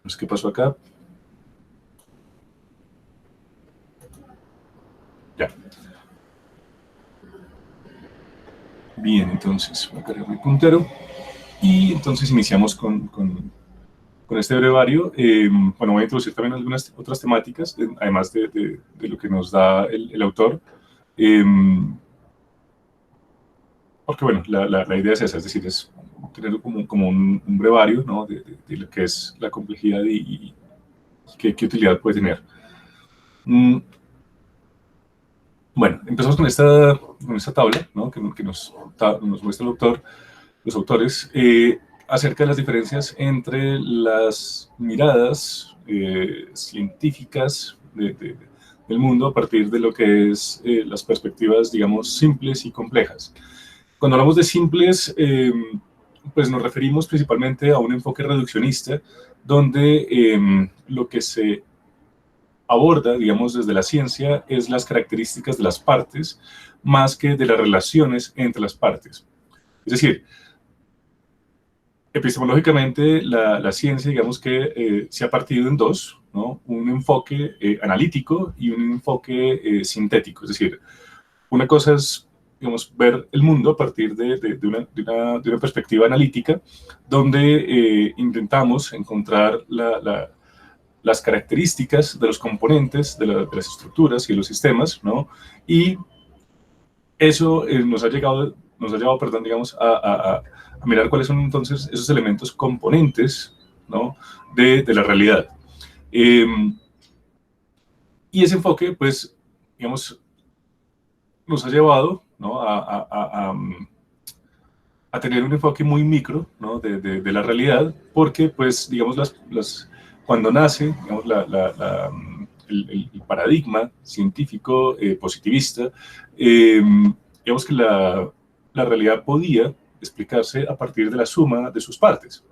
No sé qué pasó acá. Ya. Bien, entonces voy a cargar mi puntero. Y entonces iniciamos con este brevario. Bueno, voy a introducir también algunas otras temáticas, además de lo que nos da el autor. Eh, Porque, bueno, la idea es esa, es decir, es tener como un brevario, ¿no? De lo que es la complejidad y qué utilidad puede tener. Mm, Bueno, empezamos con esta tabla, ¿no? que nos muestra los autores, acerca de las diferencias entre las miradas científicas del mundo a partir de lo que es las perspectivas, digamos, simples y complejas. Cuando hablamos de simples, pues nos referimos principalmente a un enfoque reduccionista, donde lo que se aborda, digamos, desde la ciencia es las características de las partes, más que de las relaciones entre las partes. Es decir, epistemológicamente la ciencia, digamos que se ha partido en dos, ¿no? Un enfoque analítico y un enfoque sintético. Es decir, una cosa es, digamos, ver el mundo a partir de una perspectiva analítica, donde intentamos encontrar las características de los componentes, de las estructuras y de los sistemas, ¿no? Y eso nos ha llevado, perdón, digamos, a mirar cuáles son entonces esos elementos componentes, ¿no? de la realidad. Eh, y ese enfoque, pues, digamos, nos ha llevado, ¿no? a tener un enfoque muy micro, ¿no? de la realidad, porque, pues, digamos, cuando nace, digamos, el paradigma científico positivista, digamos que la realidad podía explicarse a partir de la suma de sus partes.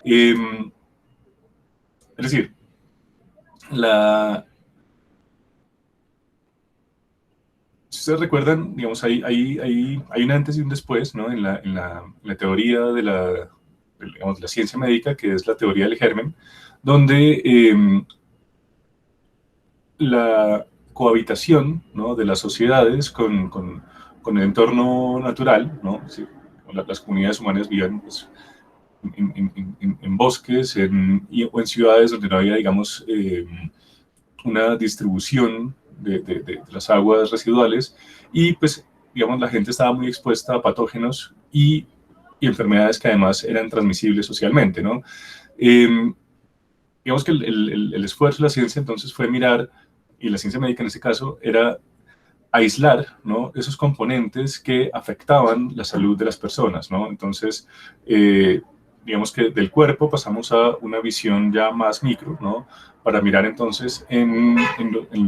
Eh, es decir, la, si ustedes recuerdan, digamos, hay un antes y un después, ¿no? En la teoría digamos, de la ciencia médica, que es la teoría del germen, donde la cohabitación, ¿no? de las sociedades con el entorno natural, ¿no? Sí, las comunidades humanas vivían, pues, en bosques o en ciudades donde no había, digamos, una distribución de las aguas residuales, y, pues, digamos, la gente estaba muy expuesta a patógenos y enfermedades que además eran transmisibles socialmente, ¿no? Eh, digamos que el esfuerzo de la ciencia entonces fue mirar, y la ciencia médica en este caso, era aislar, ¿no? esos componentes que afectaban la salud de las personas, ¿no? Entonces, digamos que del cuerpo pasamos a una visión ya más micro, ¿no? Para mirar entonces en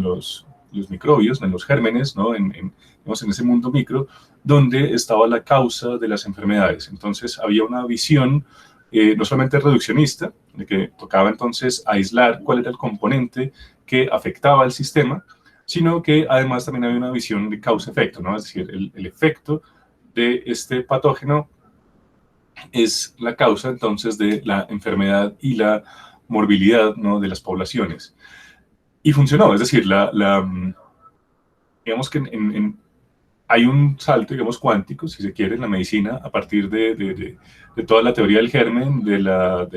los microbios, en los gérmenes, ¿no? Digamos, en ese mundo micro, donde estaba la causa de las enfermedades. Entonces, había una visión no solamente reduccionista, de que tocaba entonces aislar cuál era el componente que afectaba al sistema, sino que además también había una visión de causa-efecto, ¿no? Es decir, el efecto de este patógeno es la causa entonces de la enfermedad y la morbilidad, ¿no? de las poblaciones. Y funcionó, es decir, digamos que hay un salto, digamos, cuántico, si se quiere, en la medicina, a partir de toda la teoría del germen, de la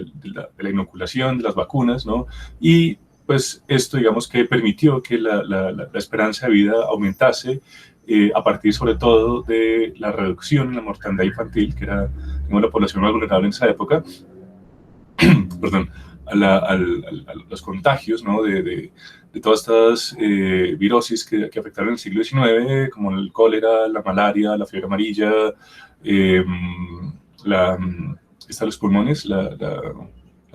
inoculación, de las vacunas, ¿no? Y, pues, esto, digamos, que permitió que la esperanza de vida aumentase, a partir sobre todo de la reducción en la mortandad infantil, que era, digamos, la población más vulnerable en esa época, perdón, a los contagios, ¿no? de todas estas virosis que afectaron el siglo XIX, como el cólera, la malaria, la fiebre amarilla, eh, la, esta de los pulmones, la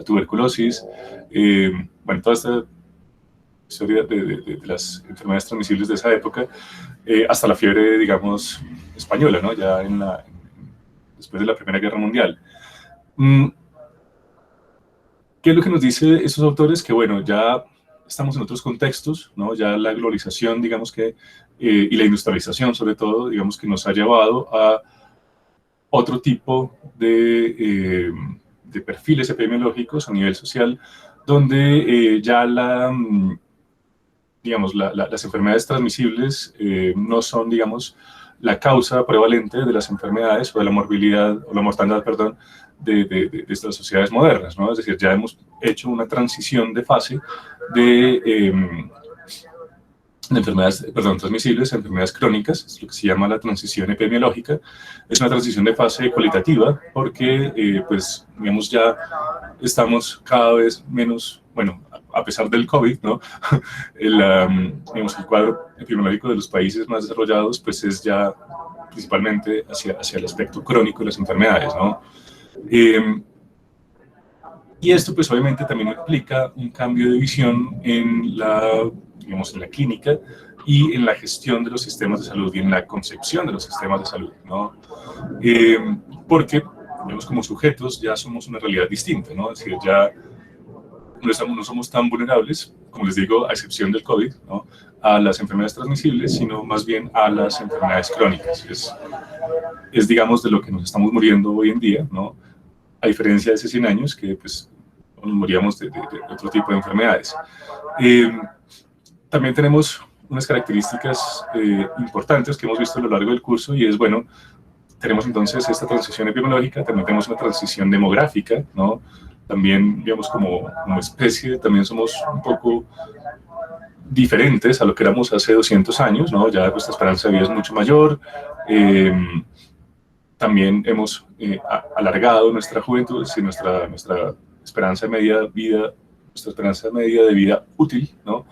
tuberculosis, bueno, toda esta historia de las enfermedades transmisibles de esa época, hasta la fiebre, digamos, española, ¿no? Ya después de la Primera Guerra Mundial. ¿Qué es lo que nos dice estos autores? Que, bueno, ya estamos en otros contextos, ¿no? Ya la globalización, digamos que, y la industrialización, sobre todo, digamos que nos ha llevado a otro tipo de perfiles epidemiológicos a nivel social, donde ya digamos, las enfermedades transmisibles no son, digamos, la causa prevalente de las enfermedades o de la morbilidad, o la mortandad, perdón, de estas sociedades modernas, ¿no? Es decir, ya hemos hecho una transición de fase de enfermedades, perdón, transmisibles a enfermedades crónicas, es lo que se llama la transición epidemiológica. Es una transición de fase cualitativa porque, pues, digamos, ya estamos cada vez menos, bueno, a pesar del COVID, ¿no? Digamos, el cuadro epidemiológico de los países más desarrollados, pues, es ya principalmente hacia el aspecto crónico de las enfermedades, ¿no? Y esto, pues, obviamente también implica un cambio de visión digamos, en la clínica y en la gestión de los sistemas de salud y en la concepción de los sistemas de salud, ¿no? Porque, digamos, como sujetos ya somos una realidad distinta, ¿no? Es decir, ya no somos tan vulnerables, como les digo, a excepción del COVID, ¿no? A las enfermedades transmisibles, sino más bien a las enfermedades crónicas. Digamos, de lo que nos estamos muriendo hoy en día, ¿no? A diferencia de hace 100 años, que pues nos moríamos de otro tipo de enfermedades. También tenemos unas características importantes que hemos visto a lo largo del curso, y es, bueno, tenemos entonces esta transición epidemiológica, también tenemos una transición demográfica, ¿no? También, digamos, como especie, también somos un poco diferentes a lo que éramos hace 200 años, ¿no? Ya nuestra esperanza de vida es mucho mayor, también hemos alargado nuestra juventud, es decir, nuestra esperanza media de vida útil, ¿no?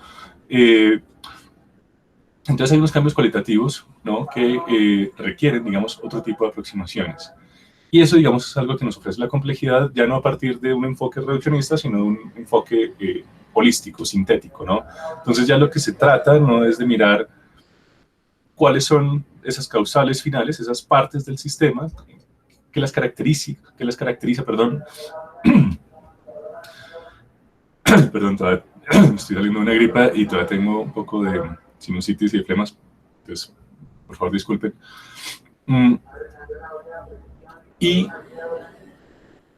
Entonces hay unos cambios cualitativos, ¿no? Que requieren, digamos, otro tipo de aproximaciones. Y eso, digamos, es algo que nos ofrece la complejidad, ya no a partir de un enfoque reduccionista, sino de un enfoque holístico, sintético, ¿no? Entonces ya lo que se trata no es de mirar cuáles son esas causales finales, esas partes del sistema que las caracteriza, perdón, perdón, todavía estoy saliendo de una gripa y todavía tengo un poco de sinusitis y de flemas, entonces, por favor, disculpen. Y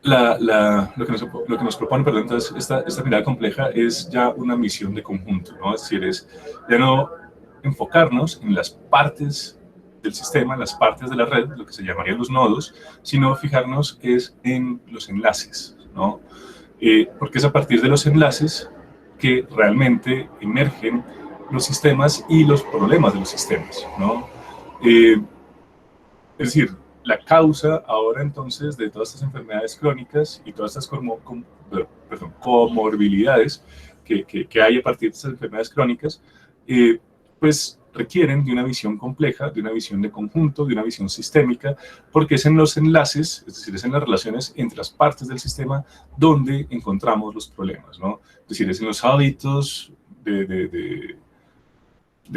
lo que nos propone, perdón, entonces, esta mirada compleja es ya una misión de conjunto, ¿no? Es decir, es ya no enfocarnos en las partes del sistema, en las partes de la red, lo que se llamarían los nodos, sino fijarnos es en los enlaces, ¿no? Porque es a partir de los enlaces que realmente emergen los sistemas y los problemas de los sistemas, ¿no? Es decir, la causa ahora entonces de todas estas enfermedades crónicas y todas estas comorbilidades que hay a partir de estas enfermedades crónicas, pues requieren de una visión compleja, de una visión de conjunto, de una visión sistémica, porque es en los enlaces, es decir, es en las relaciones entre las partes del sistema donde encontramos los problemas, ¿no? Es decir, es en los hábitos de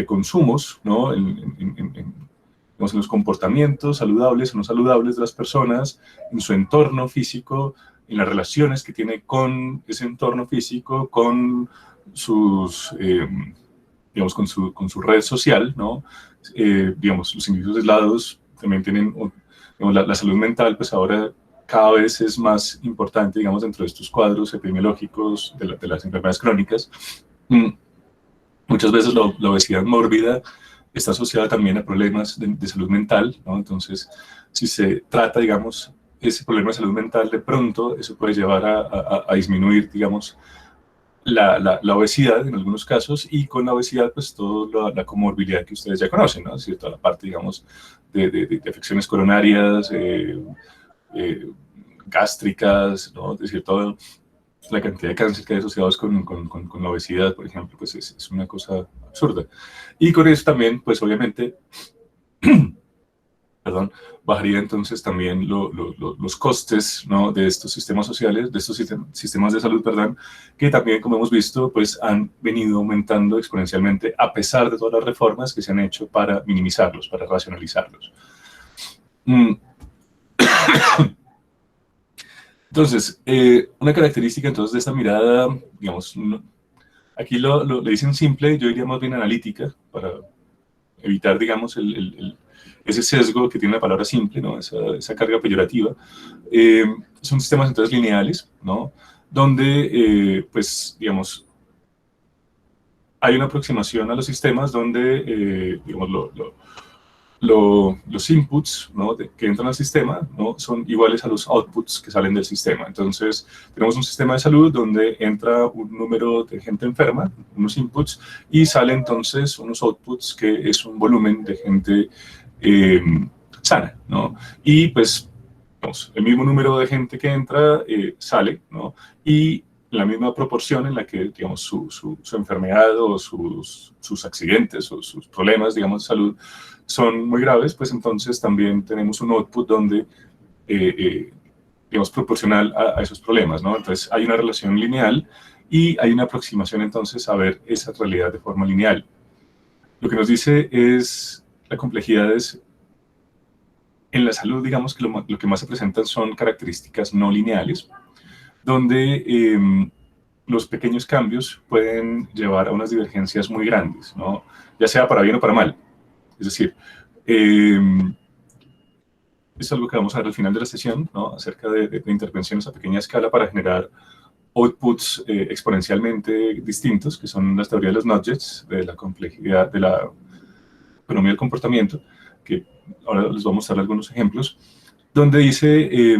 consumos, ¿no? En los comportamientos saludables o no saludables de las personas, en su entorno físico, en las relaciones que tiene con ese entorno físico, con sus, digamos, con su red social, ¿no? Digamos, los individuos aislados también tienen, digamos, la salud mental, pues ahora cada vez es más importante, digamos, dentro de estos cuadros epidemiológicos de las enfermedades crónicas. Muchas veces la obesidad mórbida está asociada también a problemas de salud mental, ¿no? Entonces, si se trata, digamos, ese problema de salud mental, de pronto eso puede llevar a disminuir, digamos, la obesidad en algunos casos, y con la obesidad, pues, toda la comorbilidad que ustedes ya conocen, ¿no? Es decir, toda la parte, digamos, de afecciones coronarias, gástricas, ¿no? Es decir, toda la cantidad de cáncer que hay asociados con la obesidad, por ejemplo, pues es una cosa absurda. Y con eso también, pues obviamente, perdón, bajaría entonces también los costes, ¿no? De estos sistemas sociales, de estos sistemas de salud, perdón, que también, como hemos visto, pues han venido aumentando exponencialmente a pesar de todas las reformas que se han hecho para minimizarlos, para racionalizarlos. Entonces, una característica entonces de esta mirada, digamos, aquí le dicen simple, yo diría más bien analítica, para evitar, digamos, ese sesgo que tiene la palabra simple, ¿no? Esa carga peyorativa. Son sistemas entonces lineales, ¿no? donde, pues, digamos, hay una aproximación a los sistemas donde, digamos, los inputs, ¿no?, que entran al sistema, ¿no?, son iguales a los outputs que salen del sistema. Entonces, tenemos un sistema de salud donde entra un número de gente enferma, unos inputs, y sale entonces unos outputs, que es un volumen de gente sana, ¿no? Y pues, digamos, el mismo número de gente que entra sale, ¿no? Y la misma proporción en la que, digamos, su enfermedad o sus accidentes o sus problemas, digamos, de salud son muy graves, pues entonces también tenemos un output donde, digamos, proporcional a esos problemas, ¿no? Entonces hay una relación lineal y hay una aproximación entonces a ver esa realidad de forma lineal. Lo que nos dice es la complejidad es en la salud, digamos que lo que más se presentan son características no lineales, donde los pequeños cambios pueden llevar a unas divergencias muy grandes, ¿no? Ya sea para bien o para mal. Es decir, es algo que vamos a ver al final de la sesión, ¿no?, acerca de intervenciones a pequeña escala para generar outputs exponencialmente distintos, que son las teorías de los nudges, de la complejidad, de la economía del comportamiento, que ahora les voy a mostrar algunos ejemplos, donde dice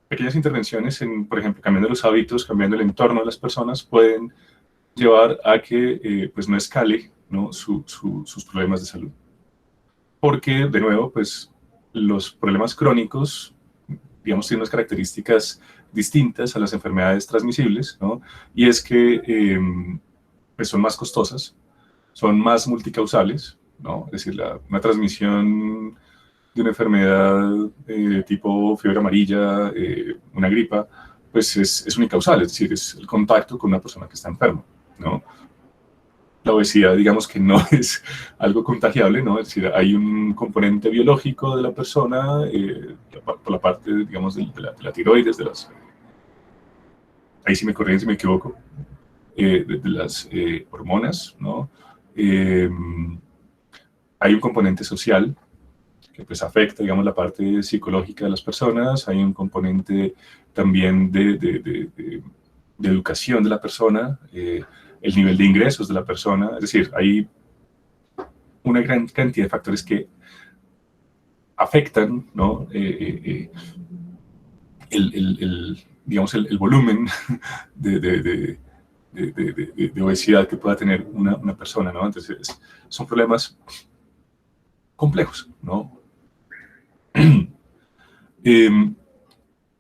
pequeñas intervenciones en, por ejemplo, cambiando los hábitos, cambiando el entorno de las personas, pueden llevar a que pues no escale, ¿no?, sus problemas de salud. Porque, de nuevo, pues los problemas crónicos, digamos, tienen unas características distintas a las enfermedades transmisibles, ¿no? Y es que pues son más costosas, son más multicausales, ¿no? Es decir, una transmisión de una enfermedad tipo fiebre amarilla, una gripa, pues es unicausal, es decir, es el contacto con una persona que está enferma, ¿no? La obesidad, digamos que no es algo contagiable, ¿no? Es decir, hay un componente biológico de la persona, por la parte, digamos, de la tiroides, ahí sí me corrigen si me equivoco, de las hormonas, ¿no? Hay un componente social que pues afecta, digamos, la parte psicológica de las personas, hay un componente también de educación de la persona, el nivel de ingresos de la persona, es decir, hay una gran cantidad de factores que afectan, ¿no?, digamos, el volumen de obesidad que pueda tener una persona, ¿no? Entonces, son problemas complejos, ¿no?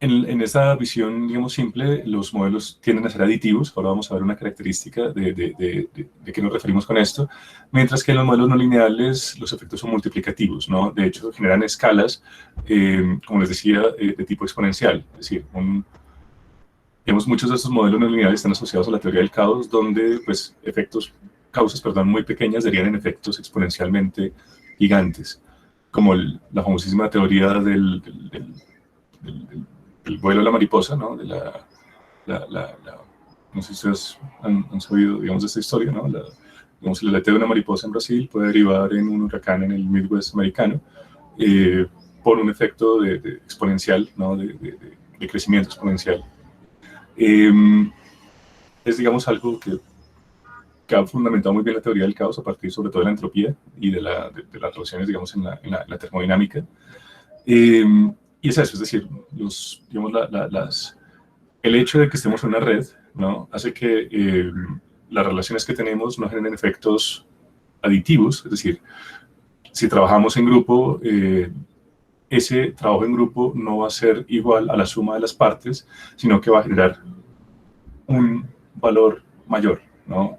En esa visión, digamos, simple, los modelos tienden a ser aditivos. Ahora vamos a ver una característica de qué nos referimos con esto. Mientras que en los modelos no lineales los efectos son multiplicativos, ¿no? De hecho, generan escalas, como les decía, de tipo exponencial. Es decir, digamos, muchos de estos modelos no lineales están asociados a la teoría del caos, donde pues, causas muy pequeñas darían en efectos exponencialmente gigantes, como la famosísima teoría del vuelo de la mariposa, ¿no? No sé si ustedes han sabido, digamos, de esta historia, ¿no? Digamos, el aleteo de una mariposa en Brasil puede derivar en un huracán en el Midwest americano por un efecto exponencial, ¿no?, de crecimiento exponencial. Es, digamos, algo que ha fundamentado muy bien la teoría del caos a partir sobre todo de la entropía y de las relaciones, digamos, en la termodinámica. Y es eso, es decir, digamos, el hecho de que estemos en una red, ¿no?, hace que las relaciones que tenemos no generen efectos aditivos, es decir, si trabajamos en grupo, ese trabajo en grupo no va a ser igual a la suma de las partes, sino que va a generar un valor mayor, ¿no?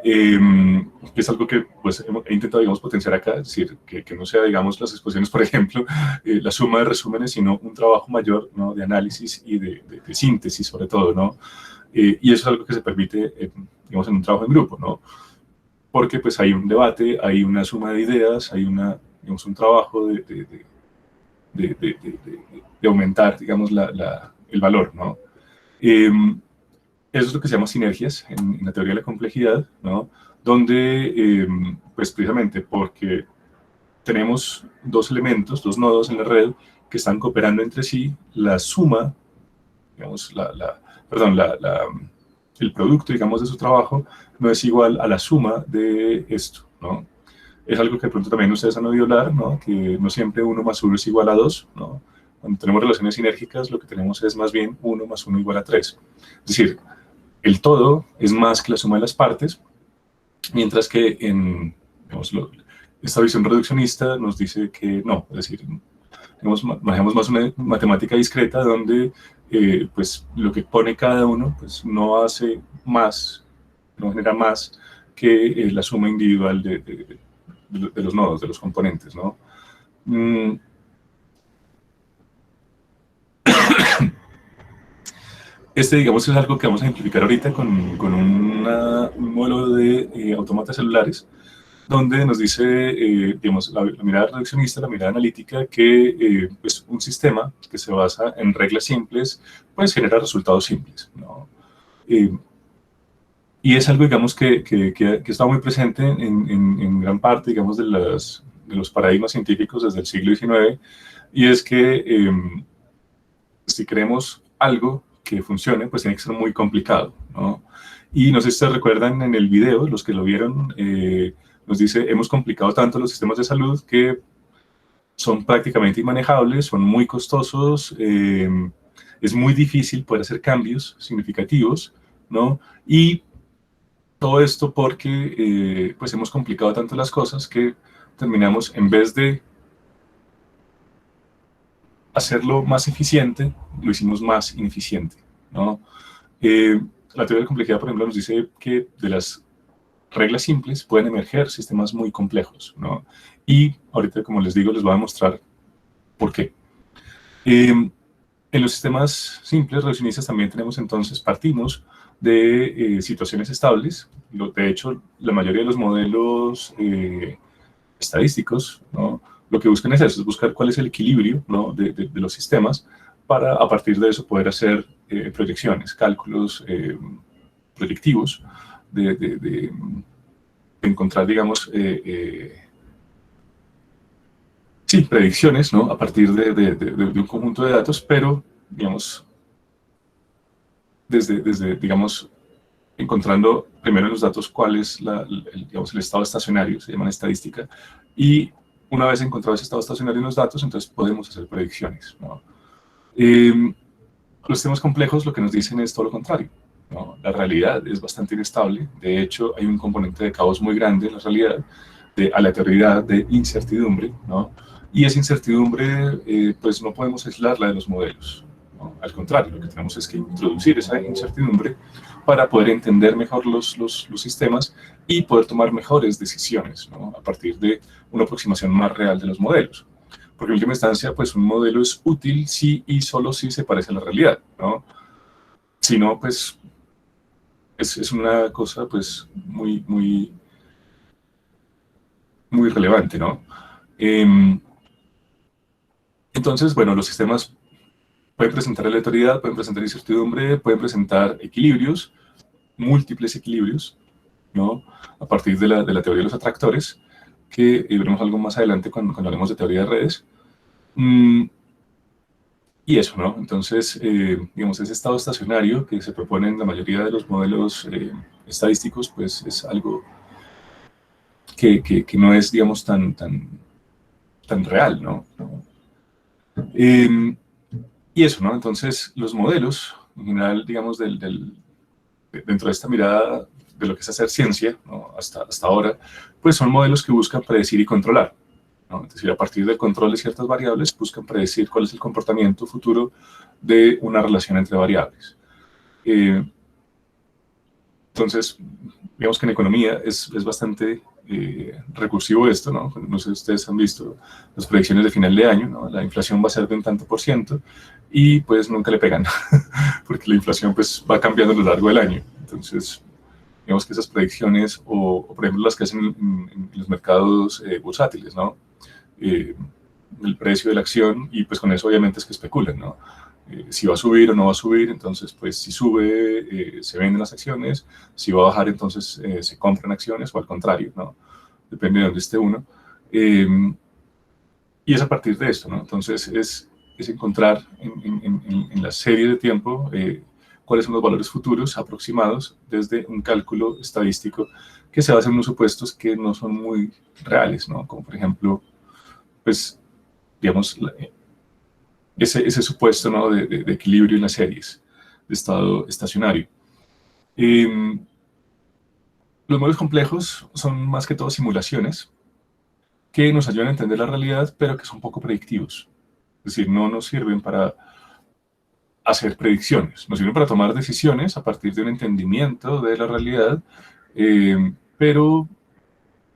Es algo que pues, he intentado, digamos, potenciar acá, es decir, que no sea, digamos, las exposiciones, por ejemplo, la suma de resúmenes, sino un trabajo mayor, ¿no?, de análisis y de síntesis, sobre todo, ¿no? Y eso es algo que se permite, digamos, en un trabajo en grupo, ¿no? Porque pues hay un debate, hay una suma de ideas, hay digamos, un trabajo de aumentar, digamos, el valor, ¿no? Eso es lo que se llama sinergias en la teoría de la complejidad, ¿no? Donde, pues precisamente porque tenemos dos elementos, dos nodos en la red que están cooperando entre sí, la suma digamos, el producto, digamos, de su trabajo no es igual a la suma de esto, ¿no? Es algo que de pronto también ustedes han oído hablar, ¿no? Que no siempre 1 más 1 es igual a 2, ¿no? Cuando tenemos relaciones sinérgicas, lo que tenemos es más bien 1 más 1 igual a 3. Es decir, el todo es más que la suma de las partes, mientras que en, digamos, esta visión reduccionista nos dice que no, es decir, digamos, manejamos más una matemática discreta donde pues lo que pone cada uno pues no hace más, no genera más que la suma individual de los nodos, de los componentes, ¿no? Digamos, es algo que vamos a ejemplificar ahorita con un modelo de autómatas celulares, donde nos dice, digamos, la mirada reduccionista, la mirada analítica, que pues un sistema que se basa en reglas simples, pues genera resultados simples, ¿no? Y es algo, digamos, que está muy presente en gran parte, digamos, de los paradigmas científicos desde el siglo XIX, y es que si queremos algo que funcione, pues tiene que ser muy complicado, ¿no? Y no sé si ustedes recuerdan en el video, los que lo vieron, nos dice, hemos complicado tanto los sistemas de salud que son prácticamente inmanejables, son muy costosos, es muy difícil poder hacer cambios significativos, ¿no? Y todo esto porque pues hemos complicado tanto las cosas que terminamos, en vez de hacerlo más eficiente, lo hicimos más ineficiente, ¿no? La teoría de la complejidad, por ejemplo, nos dice que de las reglas simples pueden emerger sistemas muy complejos, ¿no? Y ahorita, como les digo, les voy a mostrar por qué. En los sistemas simples reduccionistas también tenemos entonces, partimos de situaciones estables. De hecho, la mayoría de los modelos estadísticos, ¿no? Lo que buscan es eso, es buscar cuál es el equilibrio, ¿no? de los sistemas para a partir de eso poder hacer proyecciones, cálculos proyectivos de encontrar, digamos, sí, predicciones, ¿no? A partir de un conjunto de datos, pero, digamos, digamos, encontrando primero en los datos cuál es digamos, el estado estacionario, se llaman estadística, y una vez encontrado ese estado estacionario en los datos, entonces podemos hacer predicciones, ¿no? Los sistemas complejos lo que nos dicen es todo lo contrario, ¿no? La realidad es bastante inestable, de hecho hay un componente de caos muy grande en la realidad, de aleatoriedad, de incertidumbre, ¿no? Y esa incertidumbre pues no podemos aislarla de los modelos, ¿no? Al contrario, lo que tenemos es que introducir esa incertidumbre para poder entender mejor los sistemas y poder tomar mejores decisiones, ¿no? A partir de una aproximación más real de los modelos. Porque en última instancia, pues un modelo es útil si y solo si se parece a la realidad, ¿no? Si no, pues es una cosa pues muy relevante, ¿no? Entonces, bueno, los sistemas pueden presentar aleatoriedad, pueden presentar incertidumbre, pueden presentar equilibrios, múltiples equilibrios, ¿no? A partir de la teoría de los atractores, que veremos algo más adelante cuando hablemos de teoría de redes. Y eso, ¿no? Entonces, digamos, ese estado estacionario que se propone en la mayoría de los modelos estadísticos, pues es algo que no es, digamos, tan real, ¿no? Y eso, ¿no? Entonces, los modelos, en general, digamos, dentro de esta mirada de lo que es hacer ciencia, ¿no? hasta ahora, pues son modelos que buscan predecir y controlar, ¿no? Es decir, a partir del control de ciertas variables, buscan predecir cuál es el comportamiento futuro de una relación entre variables. Entonces, digamos que en economía es bastante recursivo esto, ¿no? No sé si ustedes han visto las predicciones de final de año, ¿no? La inflación va a ser de un tanto por ciento y pues nunca le pegan, porque la inflación pues va cambiando a lo largo del año. Entonces, digamos que esas predicciones, o por ejemplo las que hacen en los mercados bursátiles, ¿no? El precio de la acción, y pues con eso obviamente es que especulan, ¿no? Si va a subir o no va a subir, entonces pues si sube se venden las acciones, si va a bajar entonces se compran acciones, o al contrario, ¿no? Depende de dónde esté uno. Y es a partir de esto, ¿no? Entonces es es encontrar en la serie de tiempo cuáles son los valores futuros aproximados desde un cálculo estadístico que se basa en unos supuestos que no son muy reales, ¿no? Como por ejemplo, pues, digamos, ese supuesto, ¿no? de equilibrio en las series, de estado estacionario. Los modelos complejos son más que todo simulaciones que nos ayudan a entender la realidad, pero que son poco predictivos. Es decir, no nos sirven para hacer predicciones, nos sirven para tomar decisiones a partir de un entendimiento de la realidad, pero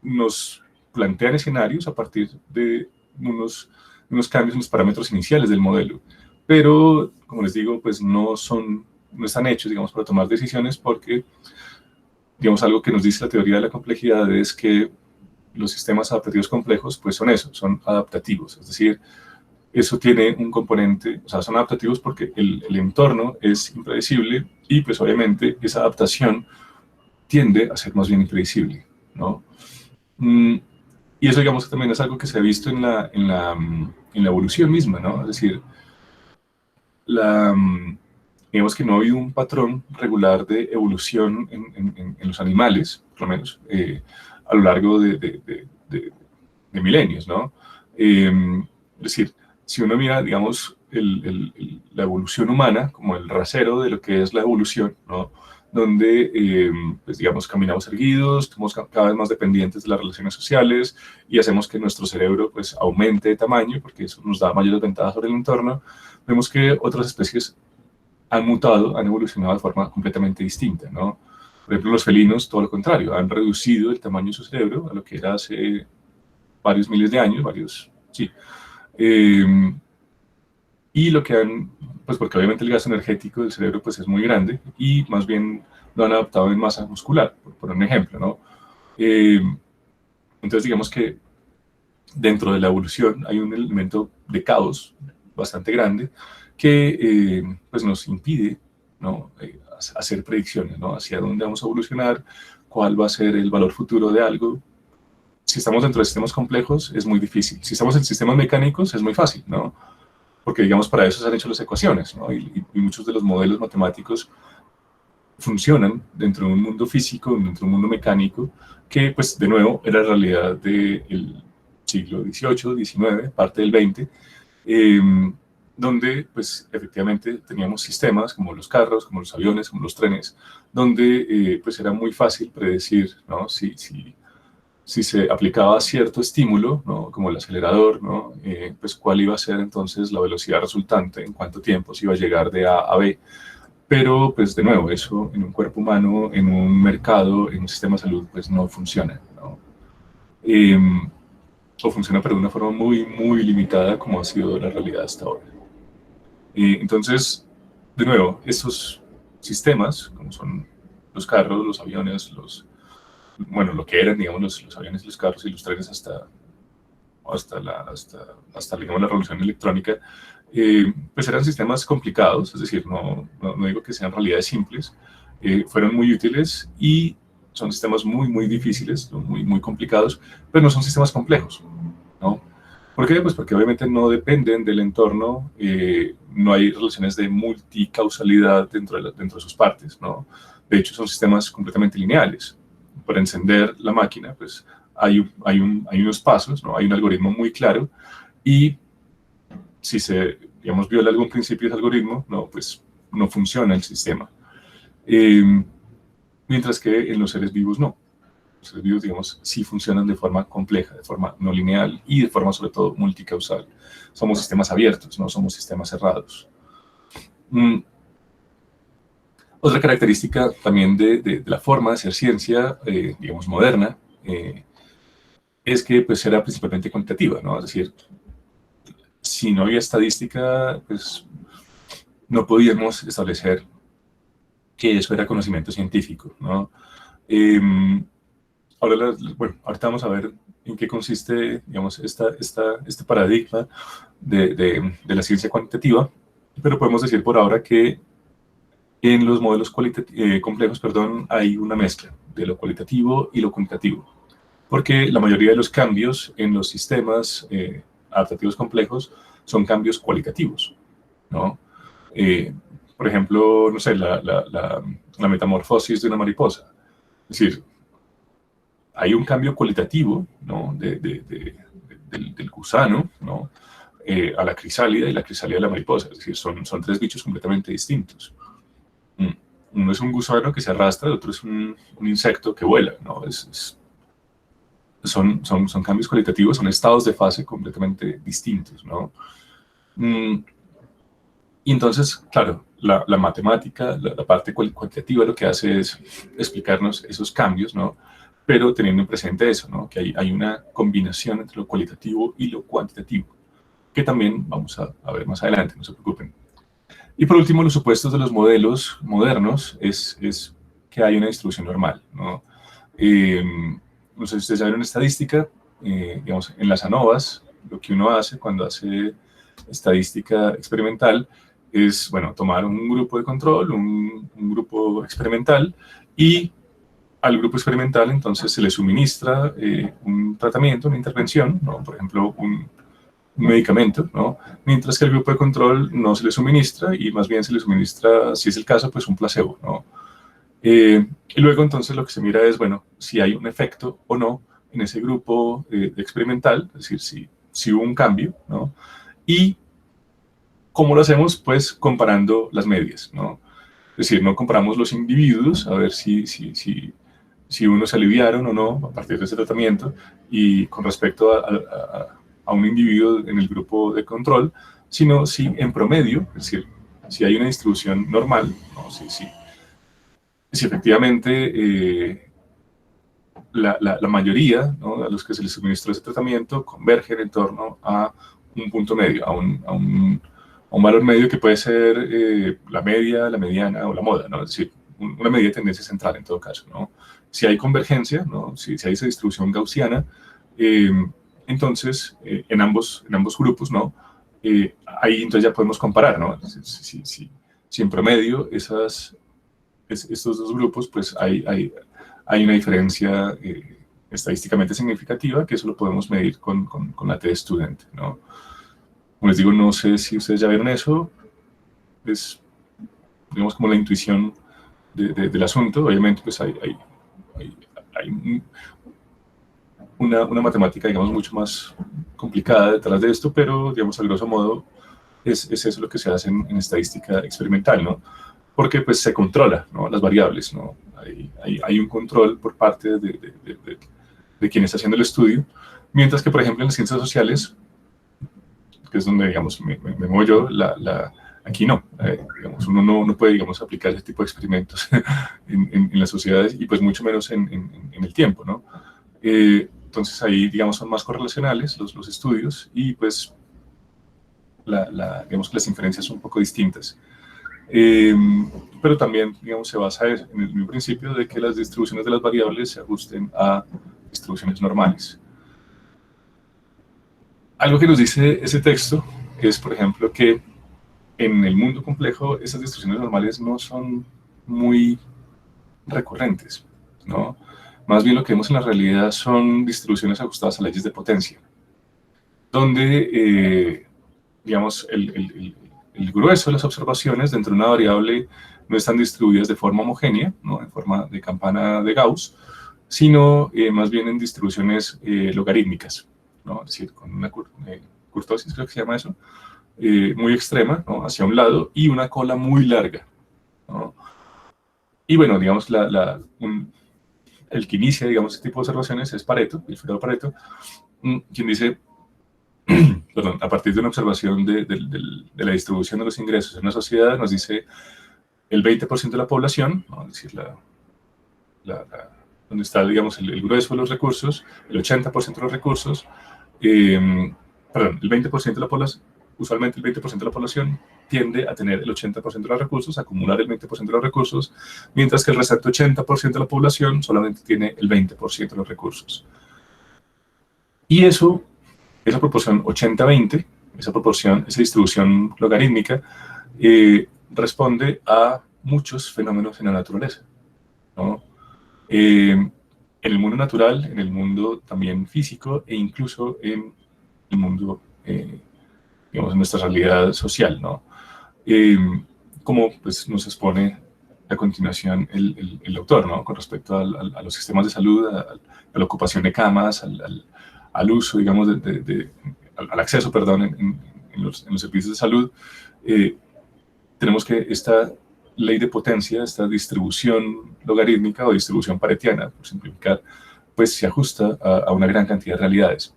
nos plantean escenarios a partir de unos cambios en los parámetros iniciales del modelo. Pero, como les digo, pues no están hechos, digamos, para tomar decisiones porque, digamos, algo que nos dice la teoría de la complejidad es que los sistemas adaptativos complejos, pues son eso, son adaptativos. Es decir, eso tiene un componente, o sea, son adaptativos porque el entorno es impredecible y, pues, obviamente, esa adaptación tiende a ser más bien impredecible, ¿no? Y eso, digamos, también es algo que se ha visto en la evolución misma, ¿no? Es decir, digamos que no ha habido un patrón regular de evolución en los animales, por lo menos, a lo largo de milenios, ¿no? Es decir, si uno mira, digamos, la evolución humana como el rasero de lo que es la evolución, ¿no? Donde, pues, digamos, caminamos erguidos, somos cada vez más dependientes de las relaciones sociales y hacemos que nuestro cerebro, pues, aumente de tamaño porque eso nos da mayores ventajas sobre el entorno. Vemos que otras especies han mutado, han evolucionado de forma completamente distinta, ¿no? Por ejemplo, los felinos, todo lo contrario, han reducido el tamaño de su cerebro a lo que era hace varios miles de años, sí. Y lo que han, pues porque obviamente el gasto energético del cerebro pues es muy grande y más bien lo han adaptado en masa muscular, por un ejemplo, ¿no? Entonces digamos que dentro de la evolución hay un elemento de caos bastante grande que pues nos impide, ¿no? Hacer predicciones, ¿no? Hacia dónde vamos a evolucionar, cuál va a ser el valor futuro de algo. Si estamos dentro de sistemas complejos es muy difícil. Si estamos en sistemas mecánicos es muy fácil, ¿no? Porque, digamos, para eso se han hecho las ecuaciones, ¿no? Y muchos de los modelos matemáticos funcionan dentro de un mundo físico, dentro de un mundo mecánico, que, pues, de nuevo, era la realidad del siglo XVIII, XIX, parte del XX, donde, pues, efectivamente teníamos sistemas como los carros, como los aviones, como los trenes, donde, pues, era muy fácil predecir, ¿no? Si se aplicaba cierto estímulo, ¿no? Como el acelerador, ¿no? Pues cuál iba a ser entonces la velocidad resultante, en cuánto tiempo se iba a llegar de A a B. Pero, pues de nuevo, eso en un cuerpo humano, en un mercado, en un sistema de salud, pues no funciona, ¿no? O funciona pero de una forma muy, muy limitada como ha sido la realidad hasta ahora. Entonces, de nuevo, estos sistemas, como son los carros, los aviones, bueno, lo que eran, digamos, los aviones, los carros y los trenes hasta digamos, la revolución electrónica, pues eran sistemas complicados, es decir, no digo que sean realidades simples, fueron muy útiles y son sistemas muy, muy difíciles, muy, muy complicados, pero no son sistemas complejos, ¿no? ¿Por qué? Pues porque obviamente no dependen del entorno, no hay relaciones de multicausalidad dentro de sus partes, ¿no? De hecho, son sistemas completamente lineales. Para encender la máquina, pues hay unos pasos, ¿no? Hay un algoritmo muy claro y si se, digamos, viola algún principio de ese algoritmo, no, pues no funciona el sistema. Mientras que en los seres vivos no. Los seres vivos, digamos, sí funcionan de forma compleja, de forma no lineal y de forma sobre todo multicausal. Somos sistemas abiertos, no somos sistemas cerrados. Otra característica también de la forma de hacer ciencia, digamos, moderna, es que pues era principalmente cuantitativa, ¿no? Es decir, si no había estadística, pues no podíamos establecer que eso era conocimiento científico, ¿no? Bueno, ahorita vamos a ver en qué consiste, digamos, este paradigma de la ciencia cuantitativa, pero podemos decir por ahora que en los modelos complejos, perdón, hay una mezcla de lo cualitativo y lo cuantitativo, porque la mayoría de los cambios en los sistemas adaptativos complejos son cambios cualitativos, ¿no? Por ejemplo, no sé, la metamorfosis de una mariposa. Es decir, hay un cambio cualitativo, ¿no? Del gusano, ¿no? A la crisálida y la crisálida a la mariposa. Es decir, son tres bichos completamente distintos. Uno es un gusano que se arrastra, el otro es un insecto que vuela, ¿no? Son cambios cualitativos, son estados de fase completamente distintos, ¿no? Y entonces, claro, la matemática, la parte cuantitativa lo que hace es explicarnos esos cambios, ¿no? Pero teniendo en presente eso, ¿no? Que hay una combinación entre lo cualitativo y lo cuantitativo, que también vamos a ver más adelante, no se preocupen. Y por último, los supuestos de los modelos modernos es que hay una distribución normal, ¿no? No sé si ustedes ya vieron estadística, digamos, en las ANOVAs, lo que uno hace cuando hace estadística experimental es, bueno, tomar un grupo de control, un grupo experimental, y al grupo experimental entonces se le suministra un tratamiento, una intervención, ¿no? Por ejemplo, un medicamento, ¿no? Mientras que al grupo de control no se le suministra y más bien se le suministra, si es el caso, pues un placebo, ¿no? Y luego entonces lo que se mira es, bueno, si hay un efecto o no en ese grupo experimental, es decir, si hubo un cambio, ¿no? Y ¿cómo lo hacemos? Pues comparando las medias, ¿no? Es decir, no comparamos los individuos a ver si unos se aliviaron o no a partir de ese tratamiento y con respecto a un individuo en el grupo de control, sino si en promedio, es decir, si hay una distribución normal, ¿no? Si efectivamente la mayoría, ¿no? A los que se les suministró ese tratamiento convergen en torno a un punto medio, a un valor medio que puede ser la media, la mediana o la moda, ¿no? Es decir, una medida de tendencia central en todo caso, ¿no? Si hay convergencia, ¿no? Si hay esa distribución gaussiana, entonces en ambos grupos, ¿no? Ahí entonces ya podemos comparar, ¿no? Si en promedio estos dos grupos, pues hay una diferencia estadísticamente significativa, que eso lo podemos medir con la t-student, ¿no? Como les digo, no sé si ustedes ya vieron eso, es, digamos, como la intuición del asunto. Obviamente, pues hay una matemática, digamos, mucho más complicada detrás de esto, pero, digamos, a grosso modo, es eso lo que se hace en estadística experimental, ¿no? Porque, pues, se controla, ¿no? Las variables, ¿no? Hay un control por parte de quien está haciendo el estudio, mientras que, por ejemplo, en las ciencias sociales, que es donde, digamos, me muevo yo, aquí no, digamos, uno no puede, digamos, aplicar ese tipo de experimentos en las sociedades y pues mucho menos en el tiempo, ¿no? Entonces ahí, digamos, son más correlacionales los estudios y pues, digamos que las inferencias son un poco distintas. Pero también, digamos, se basa en el mismo principio de que las distribuciones de las variables se ajusten a distribuciones normales. Algo que nos dice ese texto es, por ejemplo, que en el mundo complejo esas distribuciones normales no son muy recurrentes, ¿no? Más bien lo que vemos en la realidad son distribuciones ajustadas a leyes de potencia, donde, digamos, el grueso de las observaciones dentro de una variable no están distribuidas de forma homogénea, ¿no? En forma de campana de Gauss, sino más bien en distribuciones logarítmicas, ¿no? Es decir, con una curtosis, creo que se llama eso, muy extrema, ¿no? Hacia un lado y una cola muy larga, ¿no? Y bueno, digamos, el que inicia, digamos, este tipo de observaciones es Pareto, Wilfredo Pareto, quien dice, perdón, a partir de una observación de la distribución de los ingresos en una sociedad, nos dice el 20% de la población, ¿no? Es decir, donde está, digamos, el grueso de los recursos, el 80% de los recursos, perdón, el 20% de la población, usualmente el 20% de la población tiende a tener el 80% de los recursos, a acumular el 20% de los recursos, mientras que el restante 80% de la población solamente tiene el 20% de los recursos. Y eso, esa proporción 80-20, esa distribución logarítmica, responde a muchos fenómenos en la naturaleza, ¿no? En el mundo natural, en el mundo también físico e incluso en el mundo digamos, en nuestra realidad social, ¿no? Como pues, nos expone a continuación el autor, ¿no? Con respecto a los sistemas de salud, a la ocupación de camas, al uso, digamos, al acceso, perdón, en los servicios de salud. Tenemos que esta ley de potencia, esta distribución logarítmica o distribución paretiana, por simplificar, pues se ajusta a una gran cantidad de realidades.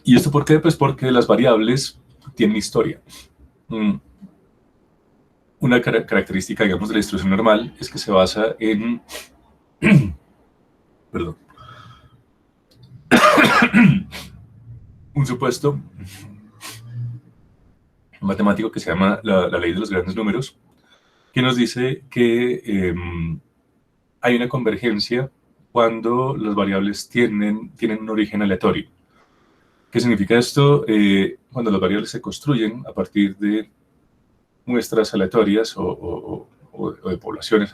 ¿Y esto por qué? Pues porque las variables tienen historia. Una característica, digamos, de la distribución normal es que se basa en... perdón. Un supuesto matemático que se llama la ley de los grandes números, que nos dice que hay una convergencia cuando las variables tienen un origen aleatorio. ¿Qué significa esto? Cuando las variables se construyen a partir de muestras aleatorias o de poblaciones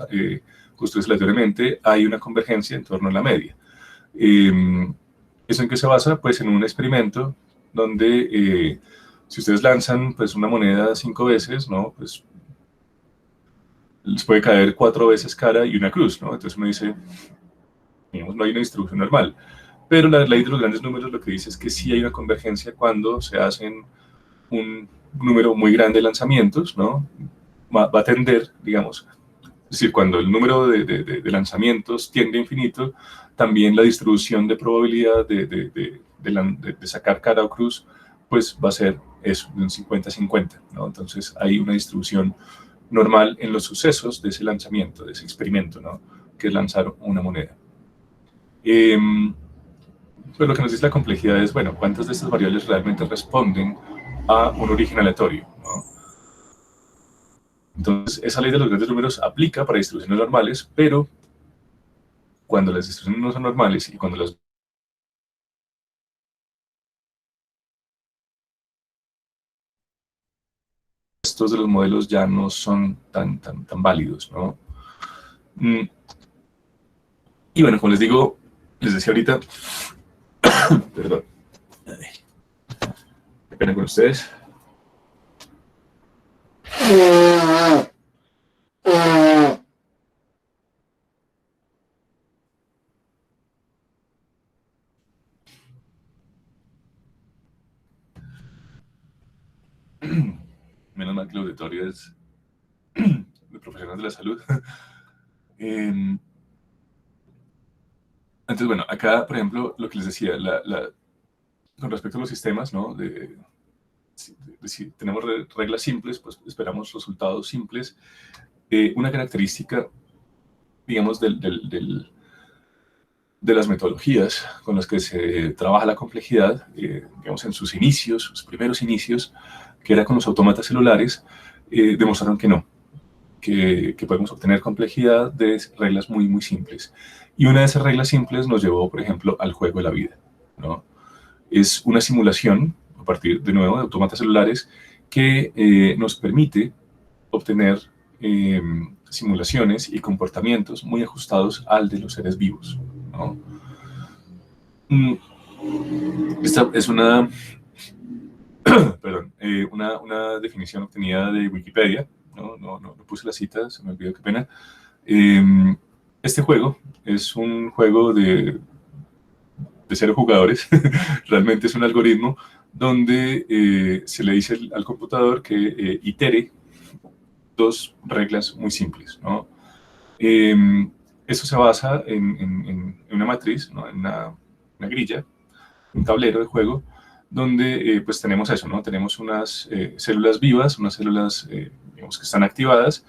construidas aleatoriamente, hay una convergencia en torno a la media. ¿Eso en qué se basa? Pues en un experimento donde si ustedes lanzan pues, una moneda 5 veces, ¿no? Pues les puede caer 4 veces cara y una cruz, ¿no? Entonces uno dice, digamos, no hay una distribución normal. Pero la ley de los grandes números lo que dice es que sí hay una convergencia cuando se hacen un número muy grande de lanzamientos, ¿no? Va a tender, digamos, es decir, cuando el número de lanzamientos tiende a infinito, también la distribución de probabilidad de sacar cara o cruz, pues va a ser eso, de un 50-50, ¿no? Entonces hay una distribución normal en los sucesos de ese lanzamiento, de ese experimento, ¿no? Que es lanzar una moneda. Pues lo que nos dice la complejidad es, bueno, ¿cuántas de estas variables realmente responden a un origen aleatorio, ¿no? Entonces, esa ley de los grandes números aplica para distribuciones normales, pero cuando las distribuciones no son normales y cuando las estos de los modelos ya no son tan válidos, ¿no? Y bueno, como les digo, les decía ahorita, perdón, qué pena con ustedes. Menos mal que el auditorio es de profesionales de la salud. Entonces, bueno, acá, por ejemplo, lo que les decía, con respecto a los sistemas, ¿no? Si tenemos reglas simples, pues esperamos resultados simples. Una característica, digamos, de las metodologías con las que se trabaja la complejidad, digamos, en sus inicios, sus primeros inicios, que era con los autómatas celulares, demostraron que no, que podemos obtener complejidad de reglas muy, muy simples. Y una de esas reglas simples nos llevó, por ejemplo, al juego de la vida, ¿no? Es una simulación, a partir, de nuevo, de autómatas celulares, que nos permite obtener simulaciones y comportamientos muy ajustados al de los seres vivos, ¿no? Esta es una, perdón, una definición obtenida de Wikipedia, no puse la cita, se me olvidó, qué pena. Este juego es un juego de 0 jugadores, realmente es un algoritmo donde se le dice al computador que itere 2 reglas muy simples, ¿no? Eso se basa en una matriz, ¿no? En una grilla, un tablero de juego, donde pues tenemos eso, ¿no? Tenemos unas células vivas, unas células digamos, que están activadas,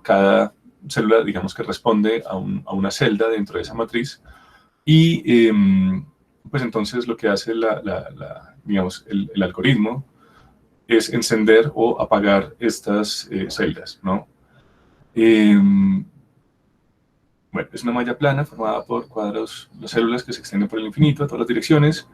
cada célula, digamos, que responde a una celda dentro de esa matriz, y pues entonces lo que hace digamos, el algoritmo es encender o apagar estas celdas, ¿no? Bueno, es una malla plana formada por cuadros, las células que se extienden por el infinito a todas las direcciones.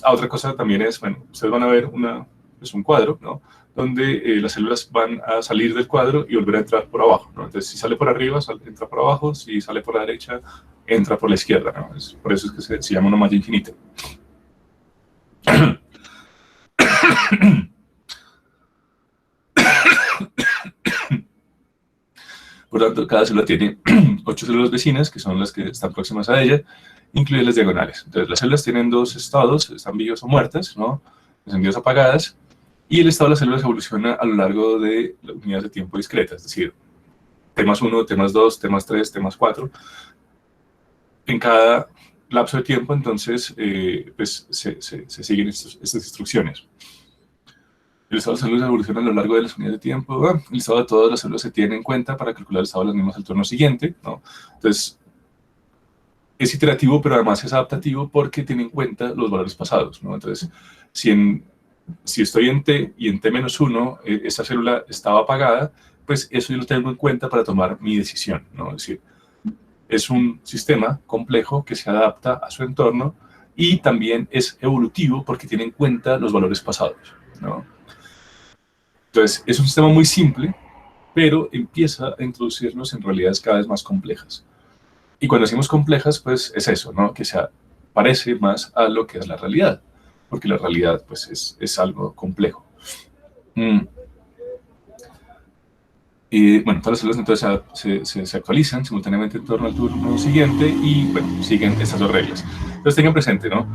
Otra cosa también es, bueno, ustedes van a ver un cuadro, ¿no? Donde las células van a salir del cuadro y volver a entrar por abajo, ¿no? Entonces, si sale por arriba, entra por abajo, si sale por la derecha, entra por la izquierda, ¿no? Por eso es que se llama una malla infinita. Por lo tanto, cada célula tiene 8 células vecinas, que son las que están próximas a ella, incluidas las diagonales. Entonces, las células tienen dos estados, están vivas o muertas, ¿no? Encendidas o apagadas, y el estado de las células evoluciona a lo largo de unidades de tiempo discretas, es decir, T más 1, T más 2, T más 3, T más 4. En cada lapso de tiempo, entonces, pues, se siguen estas instrucciones. El estado de las células evoluciona a lo largo de las unidades de tiempo. El estado de todas las células se tiene en cuenta para calcular el estado de las mismas al turno siguiente, ¿no? Entonces, es iterativo, pero además es adaptativo porque tiene en cuenta los valores pasados, ¿no? Entonces, si estoy en T y en T menos 1, esa célula estaba apagada, pues eso yo lo tengo en cuenta para tomar mi decisión, ¿no? Es decir, es un sistema complejo que se adapta a su entorno y también es evolutivo porque tiene en cuenta los valores pasados, ¿no? Entonces, es un sistema muy simple, pero empieza a introducirnos en realidades cada vez más complejas. Y cuando decimos complejas, pues es eso, ¿no? Que se parece más a lo que es la realidad, porque la realidad, pues, es algo complejo. Y, bueno, todas las células entonces se actualizan simultáneamente en torno al turno siguiente y, bueno, siguen estas dos reglas. Entonces, tengan presente, ¿no?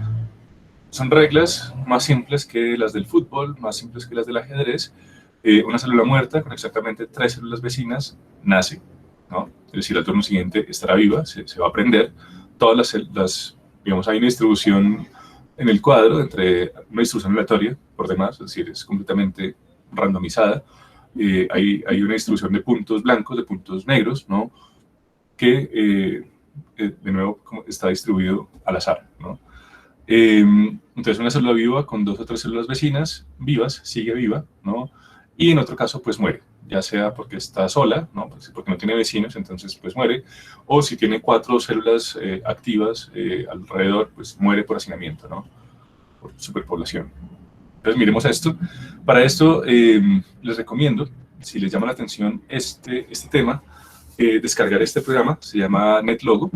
Son reglas más simples que las del fútbol, más simples que las del ajedrez. Una célula muerta con exactamente 3 células vecinas nace, ¿no? Es decir, al turno siguiente estará viva, se va a prender. Todas las células, digamos, hay una distribución en el cuadro, entre una distribución aleatoria, por demás, es decir, es completamente randomizada. Hay una distribución de puntos blancos, de puntos negros, ¿no? Que, de nuevo, está distribuido al azar, ¿no? Entonces, una célula viva con 2 o 3 células vecinas vivas sigue viva, ¿no? Y en otro caso, pues muere, ya sea porque está sola, ¿no? Porque no tiene vecinos, entonces pues muere, o si tiene 4 células activas alrededor, pues muere por hacinamiento, ¿no? Por superpoblación. Entonces, miremos esto. Para esto, les recomiendo, si les llama la atención este tema, descargar este programa, se llama NetLogo,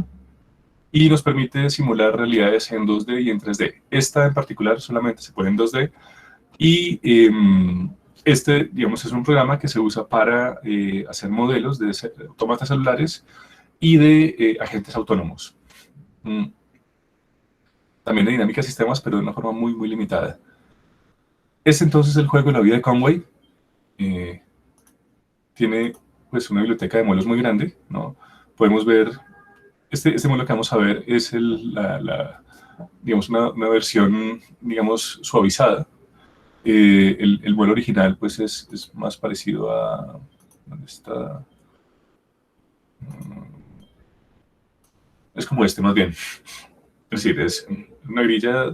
y nos permite simular realidades en 2D y en 3D. Esta en particular solamente se puede en 2D, y digamos, es un programa que se usa para hacer modelos de autómatas celulares y de agentes autónomos. También de dinámica de sistemas, pero de una forma muy, muy limitada. Este entonces es el juego de la vida de Conway. Tiene pues una biblioteca de modelos muy grande, ¿no? Podemos ver, este modelo que vamos a ver es digamos, una versión, digamos, suavizada. El vuelo original pues es más parecido a... ¿Dónde está? Es como este, más bien. Es decir, es una grilla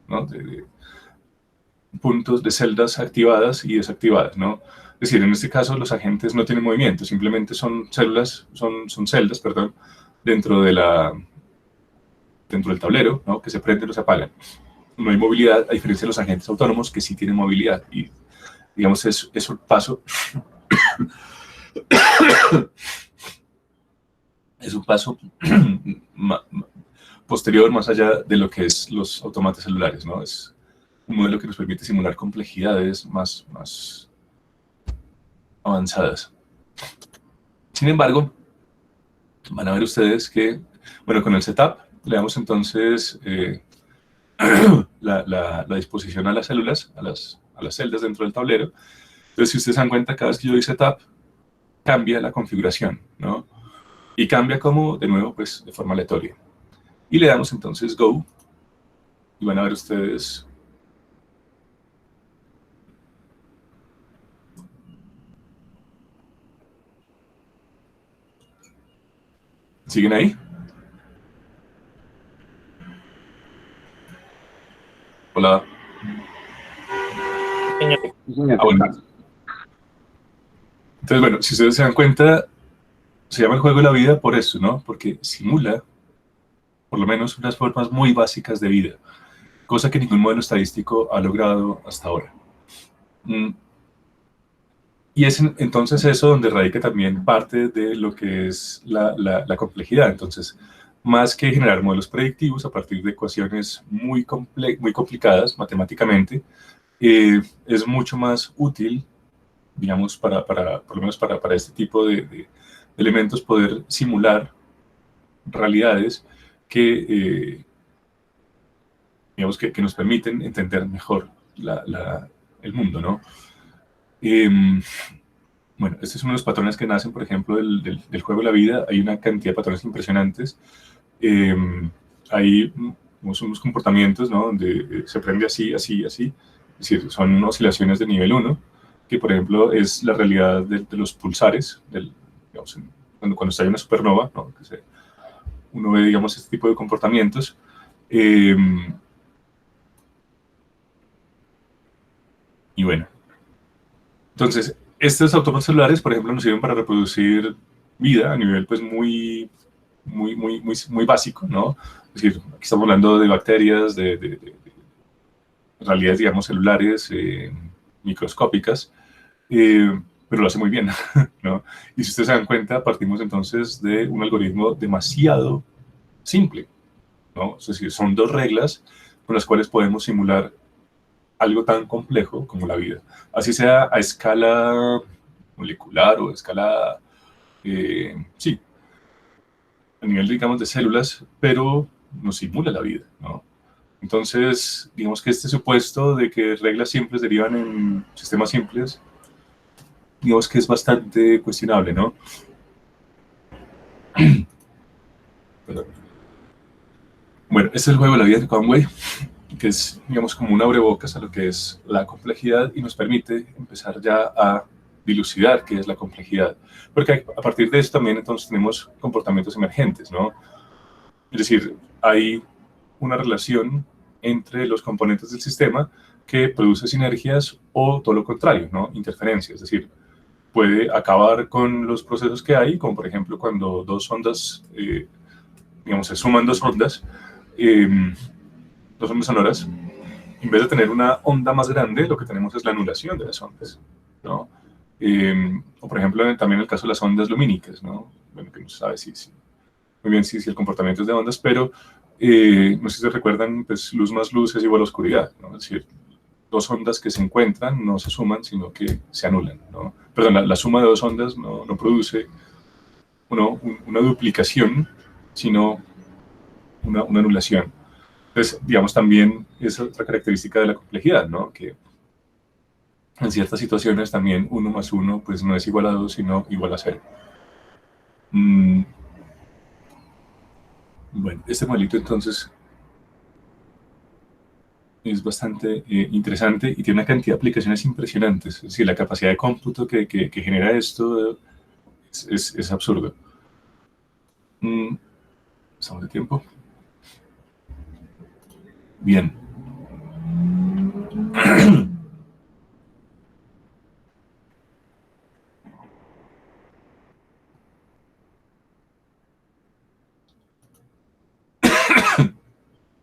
¿no? de puntos de celdas activadas y desactivadas, ¿no? Es decir, en este caso los agentes no tienen movimiento, simplemente son celdas, son celdas, perdón, dentro del tablero, ¿no? Que se prenden o se apagan. No hay movilidad, a diferencia de los agentes autónomos que sí tienen movilidad. Y, digamos, es un paso... es un paso posterior, más allá de lo que es los automatas celulares, ¿no? Es un modelo que nos permite simular complejidades más avanzadas. Sin embargo, van a ver ustedes que, bueno, con el setup le damos entonces la disposición a las células, a las celdas dentro del tablero. Entonces, si ustedes se dan cuenta, cada vez que yo doy setup, cambia la configuración, ¿no? Y cambia como, de nuevo, pues, de forma aleatoria. Y le damos entonces Go, y van a ver ustedes... ¿Siguen ahí? Hola. Bueno. Entonces, bueno, si ustedes se dan cuenta, se llama el juego de la vida por eso, ¿no? Porque simula, por lo menos, unas formas muy básicas de vida, cosa que ningún modelo estadístico ha logrado hasta ahora. Y es entonces eso donde radica también parte de lo que es la complejidad. Entonces, más que generar modelos predictivos a partir de ecuaciones muy complicadas matemáticamente, es mucho más útil, digamos, por lo menos para este tipo de elementos, poder simular realidades que, digamos, que nos permiten entender mejor el mundo, ¿no? Bueno, este es uno de los patrones que nacen, por ejemplo, del juego de la vida. Hay una cantidad de patrones impresionantes. Hay unos comportamientos, ¿no? Donde se aprende así, así, así. Es decir, son oscilaciones de nivel 1, que por ejemplo es la realidad de los pulsares, digamos, cuando está en una supernova, ¿no? Uno ve, digamos, este tipo de comportamientos. Y bueno, entonces, estos autómatas celulares, por ejemplo, nos sirven para reproducir vida a nivel pues muy básico, ¿no? Es decir, aquí estamos hablando de bacterias, de realidades, digamos, celulares, microscópicas, pero lo hace muy bien, ¿no? Y si ustedes se dan cuenta, partimos entonces de un algoritmo demasiado simple, ¿no? Es decir, son dos reglas con las cuales podemos simular algo tan complejo como la vida. Así sea a escala molecular o a escala, sí, a nivel, digamos, de células, pero nos simula la vida, ¿no? Entonces, digamos que este supuesto de que reglas simples derivan en sistemas simples, digamos que es bastante cuestionable, ¿no? Bueno, este es el juego de la vida de Conway, que es, digamos, como un abrebocas a lo que es la complejidad y nos permite empezar ya a dilucidar qué es la complejidad. Porque a partir de eso también entonces tenemos comportamientos emergentes, ¿no? Es decir, hay una relación entre los componentes del sistema que produce sinergias o todo lo contrario, ¿no? Interferencias, es decir, puede acabar con los procesos que hay, como por ejemplo cuando dos ondas, digamos, se suman dos ondas sonoras, en vez de tener una onda más grande, lo que tenemos es la anulación de las ondas, ¿no? O por ejemplo, también en el caso de las ondas lumínicas, ¿no? Bueno, que no se sabe muy bien si el comportamiento es de ondas, pero no sé si se recuerdan, pues luz más luz es igual a oscuridad, ¿no? Es decir, dos ondas que se encuentran no se suman, sino que se anulan, ¿no? Perdón, la suma de dos ondas no produce una duplicación, sino una anulación. Entonces, digamos, también es otra característica de la complejidad, ¿no? Que en ciertas situaciones también 1 más 1 pues no es igual a 2, sino igual a 0. Bueno, este modelito entonces es bastante interesante y tiene una cantidad de aplicaciones impresionantes. Es decir, la capacidad de cómputo que genera esto es absurdo. ¿Estamos de tiempo? Bien.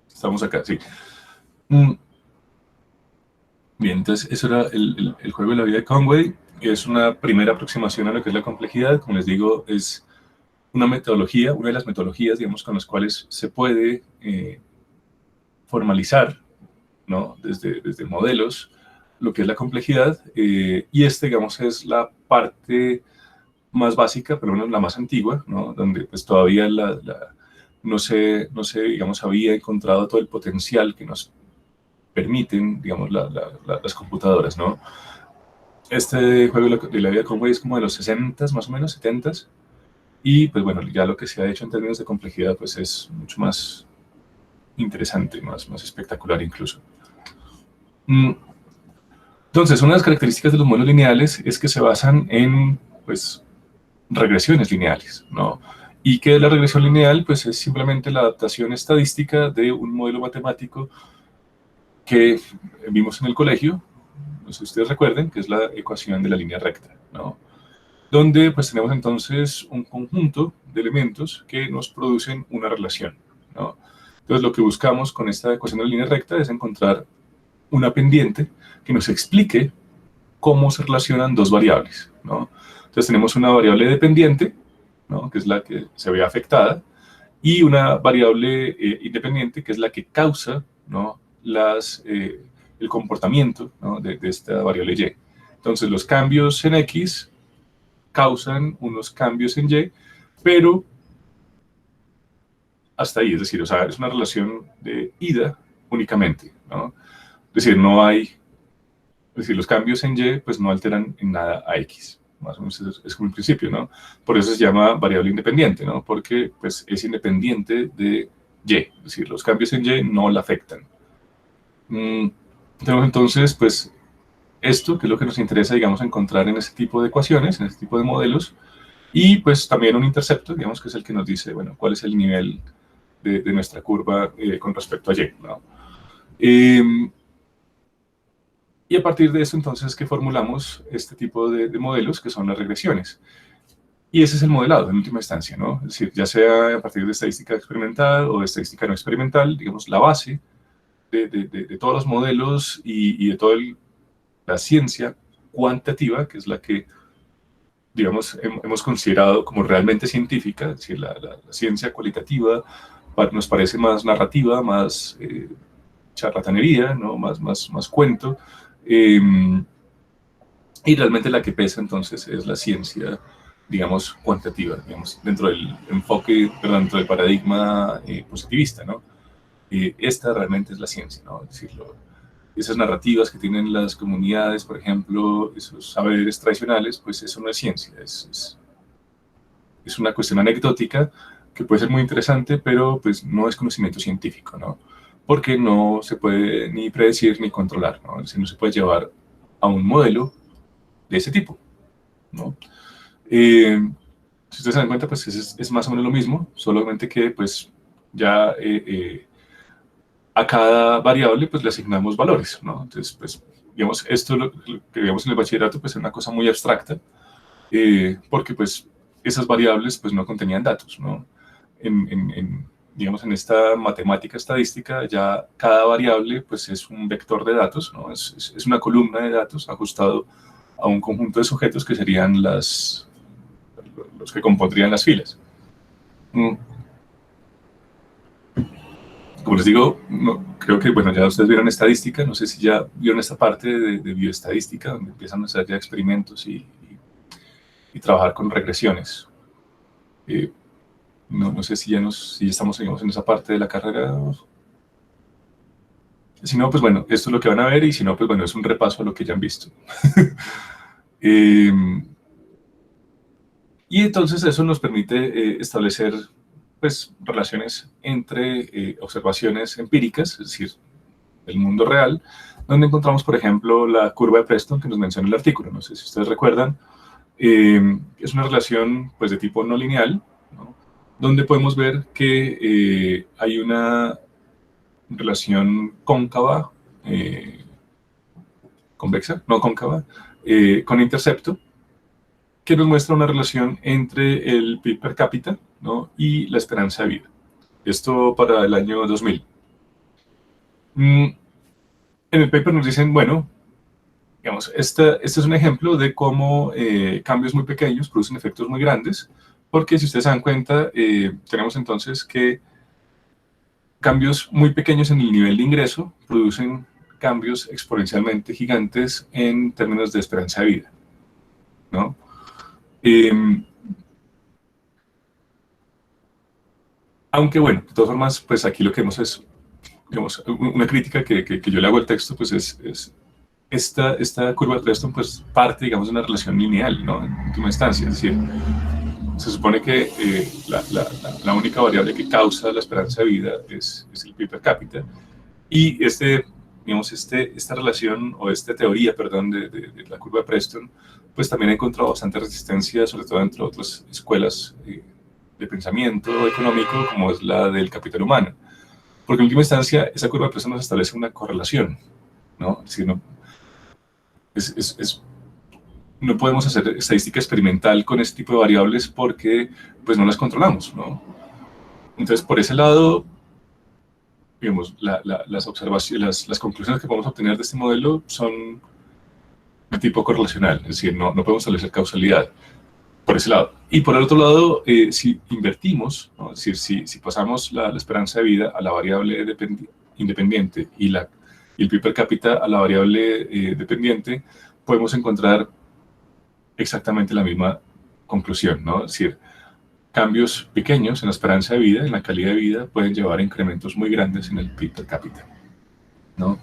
Estamos acá, sí. Bien, entonces eso era el juego de la vida de Conway. Es una primera aproximación a lo que es la complejidad. Como les digo, es una metodología, una de las metodologías, digamos, con las cuales se puede formalizar, ¿no? Desde modelos, lo que es la complejidad. Y digamos, es la parte más básica, pero la más antigua, ¿no? Donde pues todavía no se, digamos, había encontrado todo el potencial que nos permiten, digamos, las computadoras, ¿no? Este juego de la vida con Conway es como de los 60 más o menos, 70 y pues bueno, ya lo que se ha hecho en términos de complejidad pues es mucho más interesante, más espectacular incluso. Entonces, una de las características de los modelos lineales es que se basan en, pues, regresiones lineales, ¿no? Y que la regresión lineal, pues, es simplemente la adaptación estadística de un modelo matemático que vimos en el colegio, no sé si ustedes recuerden, que es la ecuación de la línea recta, ¿no? Donde pues tenemos entonces un conjunto de elementos que nos producen una relación, ¿no? Entonces lo que buscamos con esta ecuación de la línea recta es encontrar una pendiente que nos explique cómo se relacionan dos variables, ¿no? Entonces tenemos una variable dependiente, ¿no? Que es la que se ve afectada, y una variable independiente que es la que causa, ¿no?, el comportamiento, ¿no?, de esta variable y. Entonces los cambios en X causan unos cambios en Y, pero hasta ahí, es decir, o sea, es una relación de ida únicamente, ¿no? Es decir, no hay, es decir, los cambios en Y pues no alteran en nada a X, más o menos es como el principio, ¿no? Por eso se llama variable independiente, ¿no? Porque pues es independiente de Y, es decir, los cambios en Y no la afectan. Tenemos entonces, pues, esto que es lo que nos interesa, digamos, encontrar en este tipo de ecuaciones, en este tipo de modelos, y pues también un intercepto, digamos, que es el que nos dice, bueno, cuál es el nivel de nuestra curva con respecto a Y, ¿no? Y a partir de eso, entonces, que formulamos este tipo de modelos, que son las regresiones. Y ese es el modelado, en última instancia, ¿no? Es decir, ya sea a partir de estadística experimental o de estadística no experimental, digamos, la base de todos los modelos y de toda la ciencia cuantitativa, que es la que, digamos, hemos considerado como realmente científica, es decir, la ciencia cualitativa nos parece más narrativa, más charlatanería, ¿no? más cuento, y realmente la que pesa entonces es la ciencia, digamos, cuantitativa, digamos, dentro del enfoque, perdón, dentro del paradigma positivista, ¿no? Esta realmente es la ciencia, ¿no? Es decir, esas narrativas que tienen las comunidades, por ejemplo, esos saberes tradicionales, pues eso no es ciencia, es una cuestión anecdótica que puede ser muy interesante, pero pues no es conocimiento científico, ¿no? Porque no se puede ni predecir ni controlar, ¿no? Es decir, no se puede llevar a un modelo de ese tipo, ¿no? Si ustedes se dan cuenta, pues es más o menos lo mismo, solamente que pues ya a cada variable pues le asignamos valores, ¿no? Entonces, pues, digamos, esto lo que veíamos en el bachillerato pues es una cosa muy abstracta, porque pues esas variables pues no contenían datos, ¿no? Digamos, en esta matemática estadística ya cada variable pues es un vector de datos, ¿no? Es una columna de datos ajustado a un conjunto de sujetos que serían los que compondrían las filas. Como les digo, creo que, bueno, ya ustedes vieron estadística, no sé si ya vieron esta parte de bioestadística, donde empiezan a hacer ya experimentos y trabajar con regresiones. No sé si ya estamos, digamos, en esa parte de la carrera. Si no, pues bueno, esto es lo que van a ver, y si no, pues bueno, es un repaso a lo que ya han visto. Y entonces eso nos permite establecer pues relaciones entre observaciones empíricas, es decir, el mundo real, donde encontramos, por ejemplo, la curva de Preston que nos menciona el artículo. No sé si ustedes recuerdan. Es una relación pues de tipo no lineal, ¿no?, donde podemos ver que hay una relación cóncava, convexa, no cóncava, con intercepto, que nos muestra una relación entre el PIB per cápita, ¿no?, y la esperanza de vida. Esto para el año 2000. En el paper nos dicen, bueno, digamos, este es un ejemplo de cómo cambios muy pequeños producen efectos muy grandes, porque si ustedes se dan cuenta, tenemos entonces que cambios muy pequeños en el nivel de ingreso producen cambios exponencialmente gigantes en términos de esperanza de vida, ¿no? Aunque bueno, de todas formas, pues aquí lo que vemos es, digamos, una crítica que yo le hago al texto, pues es esta curva de Preston pues parte, digamos, de una relación lineal, ¿no?, en última instancia. Es decir, se supone que la única variable que causa la esperanza de vida es el PIB per cápita, y esta relación, o esta teoría, perdón, de la curva de Preston, pues también ha encontrado bastante resistencia, sobre todo entre otras escuelas de pensamiento económico, como es la del capital humano. Porque en última instancia, esa curva de Preston nos establece una correlación, ¿no? Es decir, no podemos hacer estadística experimental con este tipo de variables porque pues no las controlamos, ¿no? Entonces, por ese lado, digamos, las observaciones, las conclusiones que podemos obtener de este modelo son de tipo correlacional, es decir, no podemos establecer causalidad. por ese lado. Y por el otro lado, si invertimos, ¿no? Es decir, si pasamos la esperanza de vida a la variable independiente y el PIB per cápita a la variable dependiente, podemos encontrar exactamente la misma conclusión, ¿no? Es decir, cambios pequeños en la esperanza de vida, en la calidad de vida, pueden llevar a incrementos muy grandes en el PIB per cápita, ¿no?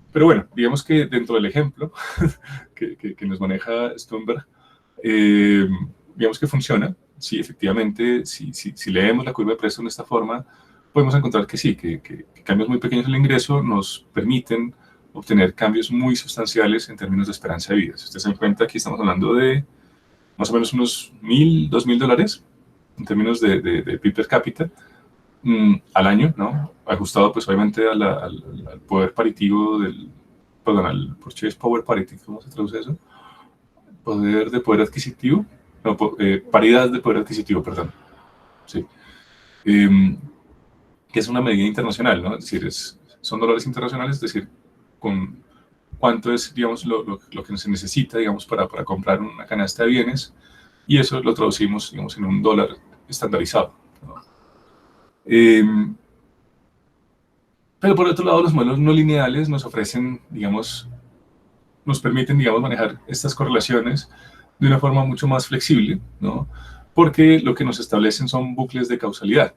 Pero bueno, digamos que dentro del ejemplo que nos maneja Stumberg, digamos que funciona. Sí, efectivamente, si leemos la curva de Preston de esta forma, podemos encontrar que sí, que cambios muy pequeños en el ingreso nos permiten obtener cambios muy sustanciales en términos de esperanza de vida. Si ustedes se dan cuenta, aquí estamos hablando de más o menos unos $1,000, $2,000 en términos de PIB per cápita al año, ¿no? Ajustado pues obviamente al poder paritivo al Purchase Power Parity, ¿cómo se traduce eso? Poder adquisitivo, no, paridad de poder adquisitivo, perdón. Sí. Que es una medida internacional, ¿no? Es decir, son dólares internacionales, es decir, con cuánto es, digamos, lo que se necesita, digamos, para comprar una canasta de bienes, y eso lo traducimos, digamos, en un dólar estandarizado, ¿no? Pero por otro lado, los modelos no lineales nos ofrecen, digamos, nos permiten, digamos, manejar estas correlaciones de una forma mucho más flexible, ¿no? Porque lo que nos establecen son bucles de causalidad.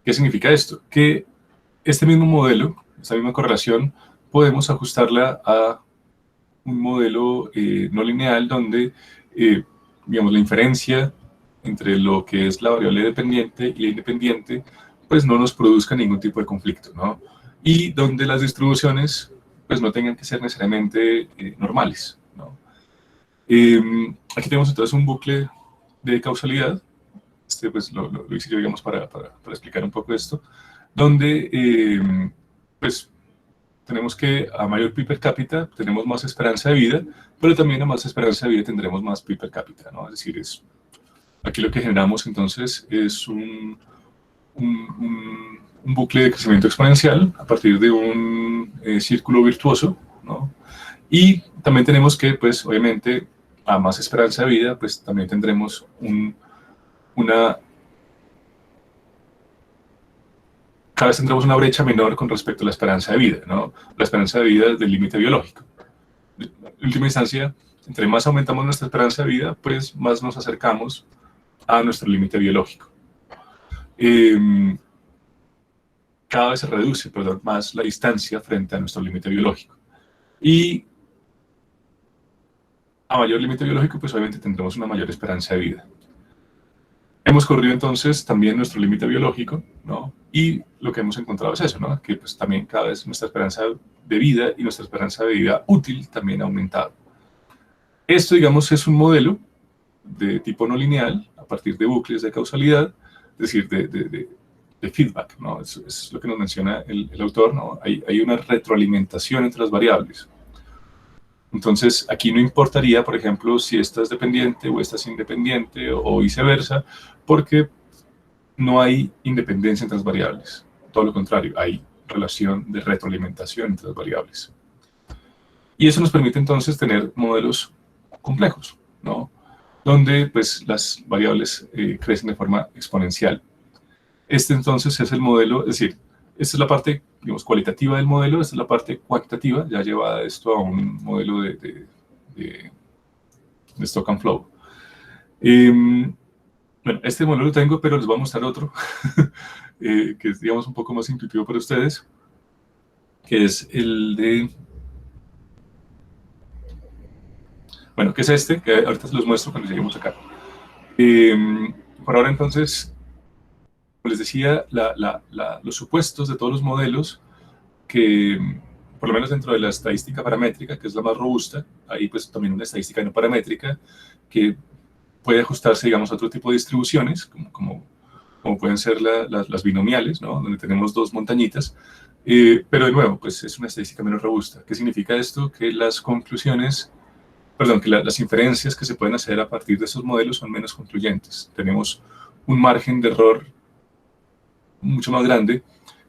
¿Qué significa esto? Que este mismo modelo, esta misma correlación, podemos ajustarla a un modelo no lineal donde, digamos, la inferencia entre lo que es la variable dependiente y la independiente, pues no nos produzca ningún tipo de conflicto, ¿no? Y donde las distribuciones, pues no tengan que ser necesariamente normales, ¿no? Aquí tenemos entonces un bucle de causalidad, pues lo hice yo, digamos, para explicar un poco esto, donde, pues, tenemos que a mayor PIB per cápita tenemos más esperanza de vida, pero también a más esperanza de vida tendremos más PIB per cápita, ¿no? Es decir, aquí lo que generamos entonces es un bucle de crecimiento exponencial a partir de un círculo virtuoso, ¿no? Y también tenemos que, pues, obviamente, a más esperanza de vida, pues también tendremos cada vez tendremos una brecha menor con respecto a la esperanza de vida, ¿no? La esperanza de vida del límite biológico. En última instancia, entre más aumentamos nuestra esperanza de vida, pues más nos acercamos a nuestro límite biológico. Cada vez se reduce, perdón, más la distancia frente a nuestro límite biológico. Y a mayor límite biológico, pues obviamente tendremos una mayor esperanza de vida. Hemos corrido entonces también nuestro límite biológico, ¿no? Y lo que hemos encontrado es eso, ¿no? Que pues también cada vez nuestra esperanza de vida y nuestra esperanza de vida útil también ha aumentado. Esto, digamos, es un modelo de tipo no lineal, a partir de bucles de causalidad, es decir, de feedback, ¿no? Es lo que nos menciona el autor, ¿no? Hay una retroalimentación entre las variables. Entonces, aquí no importaría, por ejemplo, si esta es dependiente o esta es independiente o viceversa, porque no hay independencia entre las variables. Todo lo contrario, hay relación de retroalimentación entre las variables. Y eso nos permite entonces tener modelos complejos, ¿no? Donde pues, las variables crecen de forma exponencial. Este entonces es el modelo, es decir, esta es la parte, digamos, cualitativa del modelo, esta es la parte cuantitativa, ya llevada esto a un modelo de Stock and Flow. Bueno, este modelo lo tengo, pero les voy a mostrar otro, que es, digamos, un poco más intuitivo para ustedes, que es el de... Bueno, que es este, que ahorita se los muestro cuando lleguemos acá. Por ahora, entonces, como les decía, los supuestos de todos los modelos que, por lo menos dentro de la estadística paramétrica, que es la más robusta, hay pues también una estadística no paramétrica que puede ajustarse, digamos, a otro tipo de distribuciones, como pueden ser las binomiales, ¿no? Donde tenemos dos montañitas, pero de nuevo, pues es una estadística menos robusta. ¿Qué significa esto? Que las conclusiones, perdón, que las inferencias que se pueden hacer a partir de estos modelos son menos concluyentes. Tenemos un margen de error mucho más grande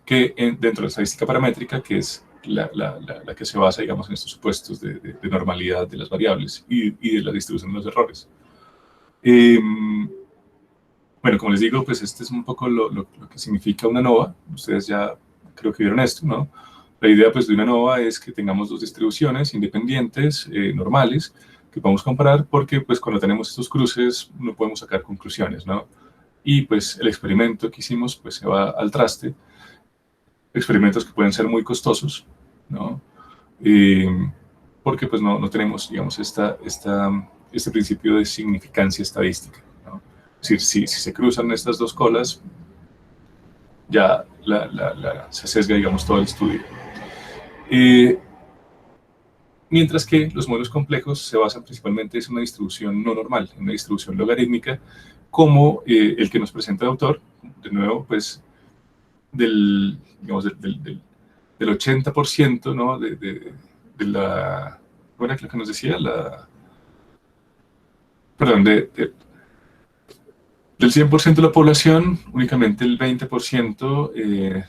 que dentro de la estadística paramétrica, que es la que se basa, digamos, en estos supuestos de normalidad de las variables y de la distribución de los errores. Bueno, como les digo, pues este es un poco lo que significa una ANOVA. Ustedes ya creo que vieron esto, ¿no? La idea pues, de una ANOVA es que tengamos dos distribuciones independientes, normales, que podamos comparar, porque pues, cuando tenemos estos cruces no podemos sacar conclusiones, ¿no? Y pues el experimento que hicimos pues, se va al traste. Experimentos que pueden ser muy costosos, ¿no? Porque pues, no tenemos, digamos, este principio de significancia estadística, ¿no? Es decir, si se cruzan estas dos colas, ya se sesga, digamos, todo el estudio. Mientras que los modelos complejos se basan principalmente en una distribución no normal, en una distribución logarítmica, como el que nos presenta el autor, de nuevo, pues, digamos, del 80%, ¿no? de la... ¿Cómo era lo que nos decía? Perdón, del 100% de la población, únicamente el 20%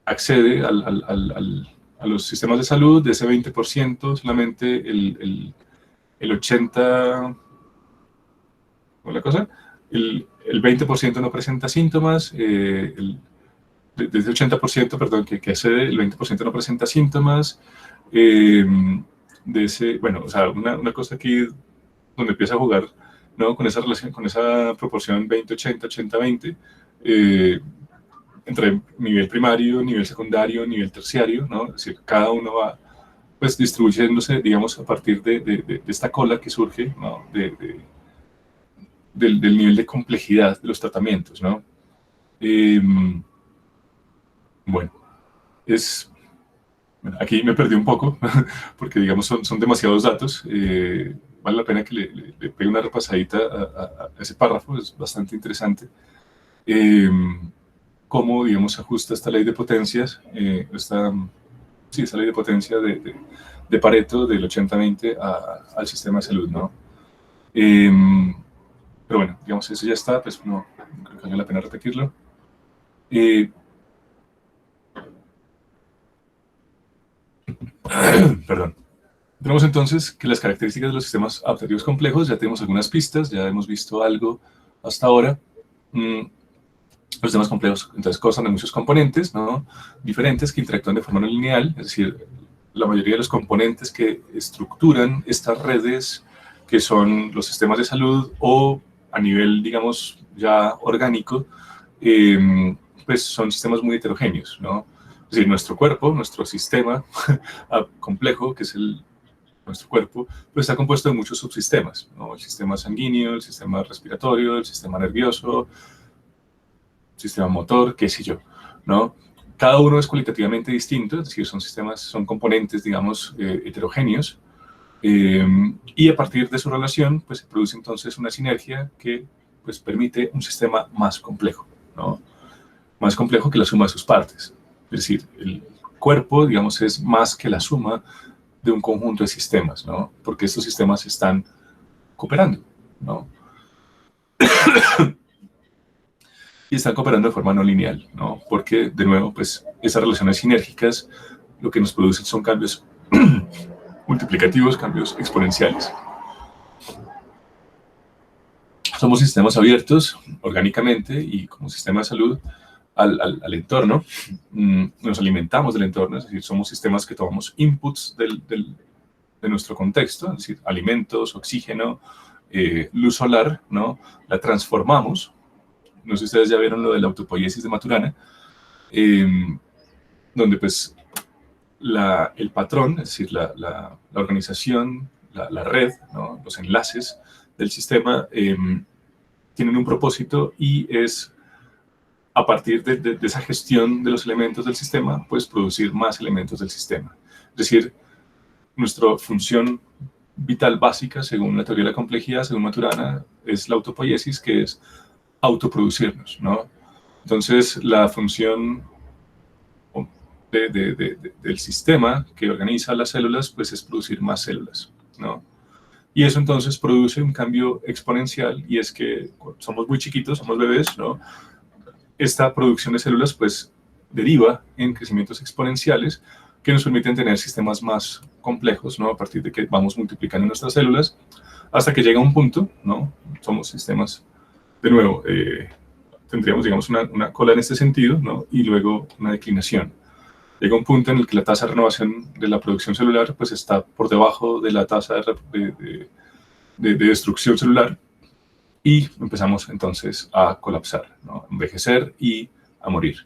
accede a los sistemas de salud. De ese 20%, solamente el 80%, ¿cómo es la cosa? El 20% no presenta síntomas, de ese 80%, perdón, que accede, el 20% no presenta síntomas. De ese, bueno, o sea, una cosa aquí donde empieza a jugar, ¿no? Con esa relación, con esa proporción 20-80, 80-20, entre nivel primario, nivel secundario, nivel terciario, ¿no? Es decir, cada uno va pues distribuyéndose, digamos, a partir de esta cola que surge, ¿no? Del nivel de complejidad de los tratamientos, ¿no? Bueno, aquí me perdí un poco, porque digamos son demasiados datos. Vale la pena que le pegue una repasadita a ese párrafo, es bastante interesante. Cómo, digamos, ajusta esta ley de potencias, esa ley de potencia de Pareto del 80-20 al sistema de salud, ¿no? Pero bueno, digamos, eso ya está, pues no creo que valga la pena repetirlo. Perdón. Tenemos entonces que las características de los sistemas adaptativos complejos, ya tenemos algunas pistas, ya hemos visto algo hasta ahora. Los sistemas complejos, entonces, constan de muchos componentes, ¿no? Diferentes que interactúan de forma no lineal, es decir, la mayoría de los componentes que estructuran estas redes, que son los sistemas de salud o a nivel, digamos, ya orgánico, pues son sistemas muy heterogéneos, ¿no? Es decir, nuestro cuerpo, nuestro sistema complejo, que es nuestro cuerpo, pues está compuesto de muchos subsistemas, ¿no? El sistema sanguíneo, el sistema respiratorio, el sistema nervioso, el sistema motor, qué sé yo, ¿no? Cada uno es cualitativamente distinto, es decir, son componentes, digamos, heterogéneos, y a partir de su relación, pues se produce entonces una sinergia que pues, permite un sistema más complejo, ¿no? Más complejo que la suma de sus partes. Es decir, el cuerpo, digamos, es más que la suma de un conjunto de sistemas, ¿no? Porque estos sistemas están cooperando, ¿no? Y están cooperando de forma no lineal, ¿no? Porque, de nuevo, pues, esas relaciones sinérgicas lo que nos producen son cambios multiplicativos, cambios exponenciales. Somos sistemas abiertos orgánicamente y como sistema de salud al entorno, nos alimentamos del entorno, es decir, somos sistemas que tomamos inputs de nuestro contexto, es decir, alimentos, oxígeno, luz solar, ¿no? La transformamos. No sé si ustedes ya vieron lo de la autopoiesis de Maturana, donde pues el patrón, es decir, la organización, la red, ¿no? Los enlaces del sistema tienen un propósito y es a partir de esa gestión de los elementos del sistema, pues producir más elementos del sistema. Es decir, nuestra función vital básica, según la teoría de la complejidad, según Maturana, es la autopoiesis, que es autoproducirnos, ¿no? Entonces, la función del sistema que organiza las células, pues es producir más células, ¿no? Y eso entonces produce un cambio exponencial, y es que somos muy chiquitos, somos bebés, ¿no? Esta producción de células, pues, deriva en crecimientos exponenciales que nos permiten tener sistemas más complejos, ¿no? A partir de que vamos multiplicando nuestras células, hasta que llega un punto, ¿no? Somos sistemas, de nuevo, tendríamos, digamos, una cola en este sentido, ¿no? Y luego una declinación. Llega un punto en el que la tasa de renovación de la producción celular pues está por debajo de la tasa de destrucción celular, y empezamos entonces a colapsar, ¿no? A envejecer y a morir.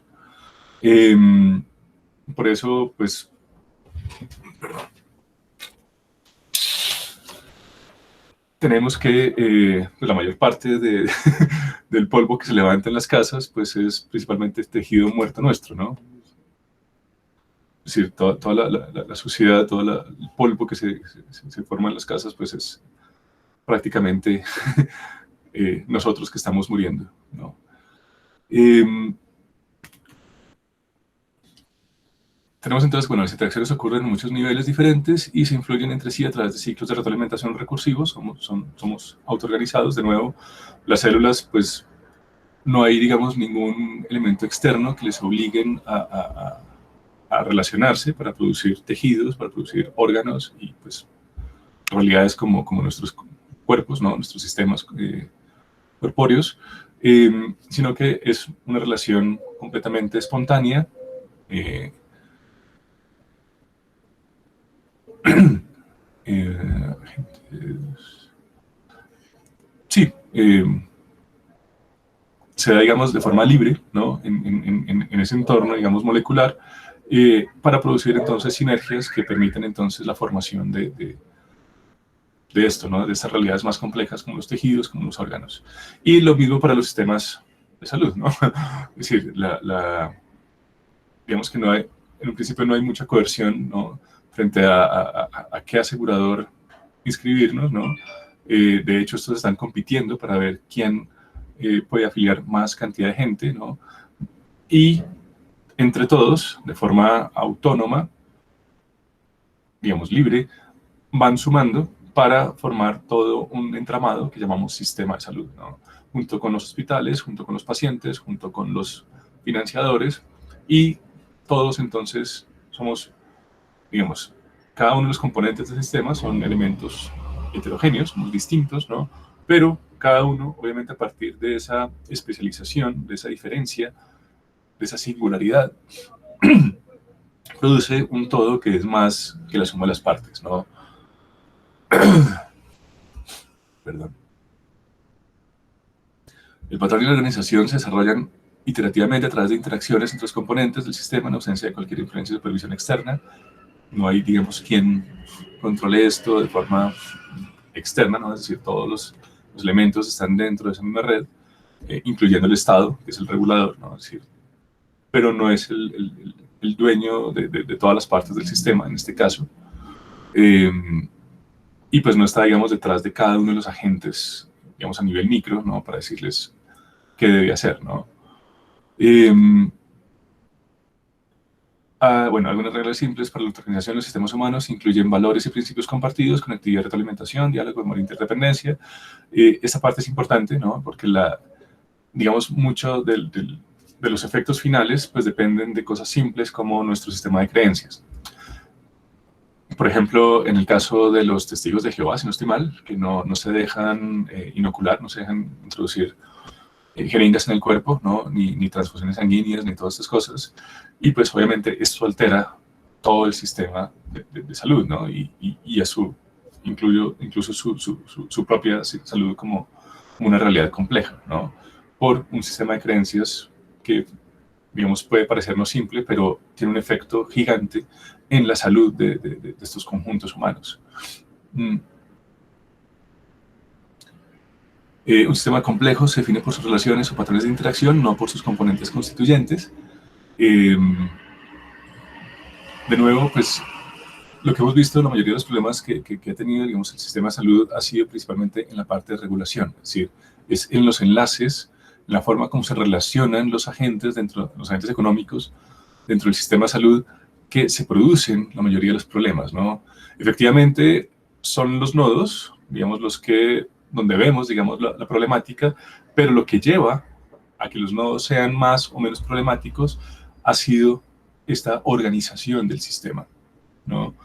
Por eso, pues, tenemos que pues la mayor parte del polvo que se levanta en las casas pues es principalmente tejido muerto nuestro, ¿no? Es decir, toda la suciedad, todo el polvo que se forma en las casas pues es prácticamente nosotros que estamos muriendo, ¿no? Tenemos entonces, bueno, las interacciones ocurren en muchos niveles diferentes y se influyen entre sí a través de ciclos de retroalimentación recursivos. Somos autoorganizados. De nuevo, las células, pues, no hay, digamos, ningún elemento externo que les obliguen a relacionarse para producir tejidos, para producir órganos y, pues, realidades como nuestros cuerpos, ¿no? Nuestros sistemas corpóreos, sino que es una relación completamente espontánea. Sí, se da, digamos, de forma libre, ¿no? En ese entorno, digamos, molecular, para producir entonces sinergias que permiten entonces la formación de esto, ¿no? De estas realidades más complejas como los tejidos, como los órganos. Y lo mismo para los sistemas de salud, ¿no? Es decir, digamos que no hay, en un principio no hay mucha coerción, ¿no? Frente a qué asegurador inscribirnos, ¿no? De hecho, estos están compitiendo para ver quién puede afiliar más cantidad de gente, ¿no? Y entre todos, de forma autónoma, digamos libre, van sumando para formar todo un entramado que llamamos sistema de salud, ¿no? Junto con los hospitales, junto con los pacientes, junto con los financiadores, y todos entonces somos, digamos, cada uno de los componentes del sistema son elementos heterogéneos, muy distintos, ¿no? Pero cada uno, obviamente, a partir de esa especialización, de esa diferencia, de esa singularidad, produce un todo que es más que la suma de las partes, ¿no? Perdón. El patrón y la organización se desarrollan iterativamente a través de interacciones entre los componentes del sistema en ausencia de cualquier influencia de supervisión externa. No hay, digamos, quien controle esto de forma externa, ¿no? Es decir, todos los elementos están dentro de esa misma red, incluyendo el Estado, que es el regulador, ¿no? Es decir, pero no es el dueño de todas las partes del sistema, en este caso. Y pues no está, digamos, detrás de cada uno de los agentes, digamos, a nivel micro, ¿no? Para decirles qué debe hacer, ¿no? Bueno, algunas reglas simples para la organización de los sistemas humanos incluyen valores y principios compartidos, conectividad, retroalimentación, diálogo, memoria, interdependencia. Esta parte es importante, ¿no? Porque digamos, mucho de los efectos finales pues dependen de cosas simples como nuestro sistema de creencias. Por ejemplo, en el caso de los testigos de Jehová, si no estoy mal, que no se dejan inocular, no se dejan introducir jeringas en el cuerpo, ¿no? Ni transfusiones sanguíneas, ni todas estas cosas. Y pues obviamente esto altera todo el sistema de salud, ¿no? Y incluso su propia salud como una realidad compleja, ¿no? Por un sistema de creencias que, digamos, puede parecernos simple, pero tiene un efecto gigante en la salud de estos conjuntos humanos. Un sistema complejo se define por sus relaciones o patrones de interacción, no por sus componentes constituyentes. De nuevo, pues, lo que hemos visto, la mayoría de los problemas que ha tenido, digamos, el sistema de salud ha sido principalmente en la parte de regulación, es decir, es en los enlaces, en la forma como se relacionan los agentes los agentes económicos dentro del sistema de salud, que se producen la mayoría de los problemas, ¿no? Efectivamente, son los nodos, digamos, donde vemos, digamos, la problemática, pero lo que lleva a que los nodos sean más o menos problemáticos ha sido esta organización del sistema. ¿no?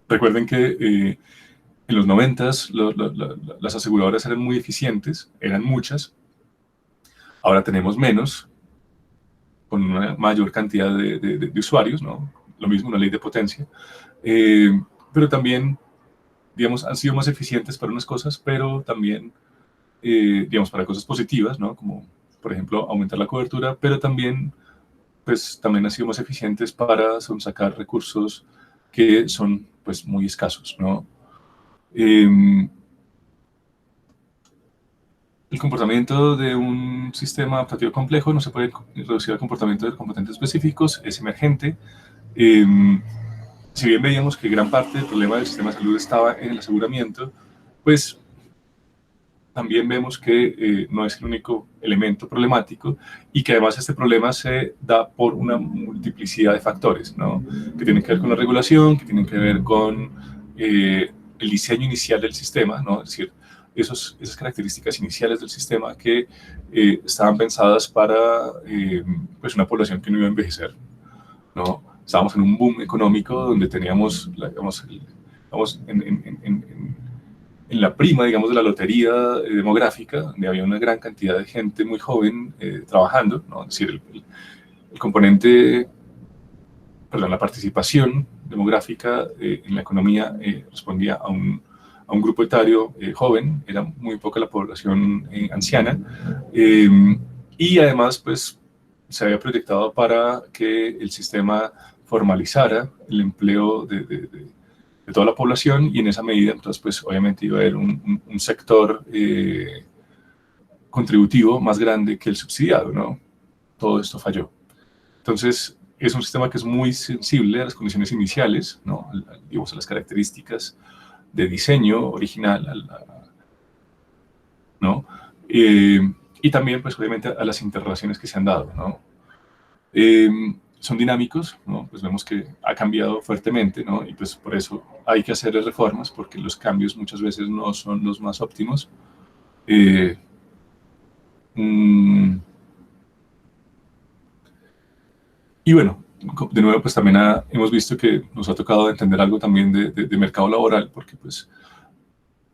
Recuerden que en los 90s las aseguradoras eran muy eficientes, eran muchas, ahora tenemos menos, con una mayor cantidad de usuarios, ¿no? Lo mismo, una ley de potencia, pero también, digamos, han sido más eficientes para unas cosas, pero también, digamos, para cosas positivas, ¿no? Como, por ejemplo, aumentar la cobertura, pero también, pues, también han sido más eficientes para sacar recursos que son, pues, muy escasos, ¿no? El comportamiento de un sistema adaptativo complejo no se puede reducir al comportamiento de componentes específicos, es emergente. Si bien veíamos que gran parte del problema del sistema de salud estaba en el aseguramiento, pues también vemos que no es el único elemento problemático y que además este problema se da por una multiplicidad de factores, ¿no? Que tienen que ver con la regulación, que tienen que ver con el diseño inicial del sistema, ¿no? Es decir, esas características iniciales del sistema que estaban pensadas para pues una población que no iba a envejecer, ¿no? Estábamos en un boom económico donde teníamos, digamos, en la prima, digamos, de la lotería demográfica, donde había una gran cantidad de gente muy joven trabajando, ¿no? Es decir, el componente, perdón, la participación demográfica en la economía respondía a un grupo etario joven, era muy poca la población anciana, y además, pues, se había proyectado para que el sistema formalizara el empleo de toda la población, y en esa medida, entonces, pues, obviamente iba a haber un sector contributivo más grande que el subsidiado, ¿no? Todo esto falló. Entonces, es un sistema que es muy sensible a las condiciones iniciales, ¿no? Digamos, a las características de diseño original, ¿no? Y también, pues, obviamente, a las interrelaciones que se han dado, ¿no? Son dinámicos, ¿no? Pues vemos que ha cambiado fuertemente, ¿no? Y pues por eso hay que hacer reformas, porque los cambios muchas veces no son los más óptimos. Y bueno, de nuevo, pues también hemos visto que nos ha tocado entender algo también de mercado laboral, porque pues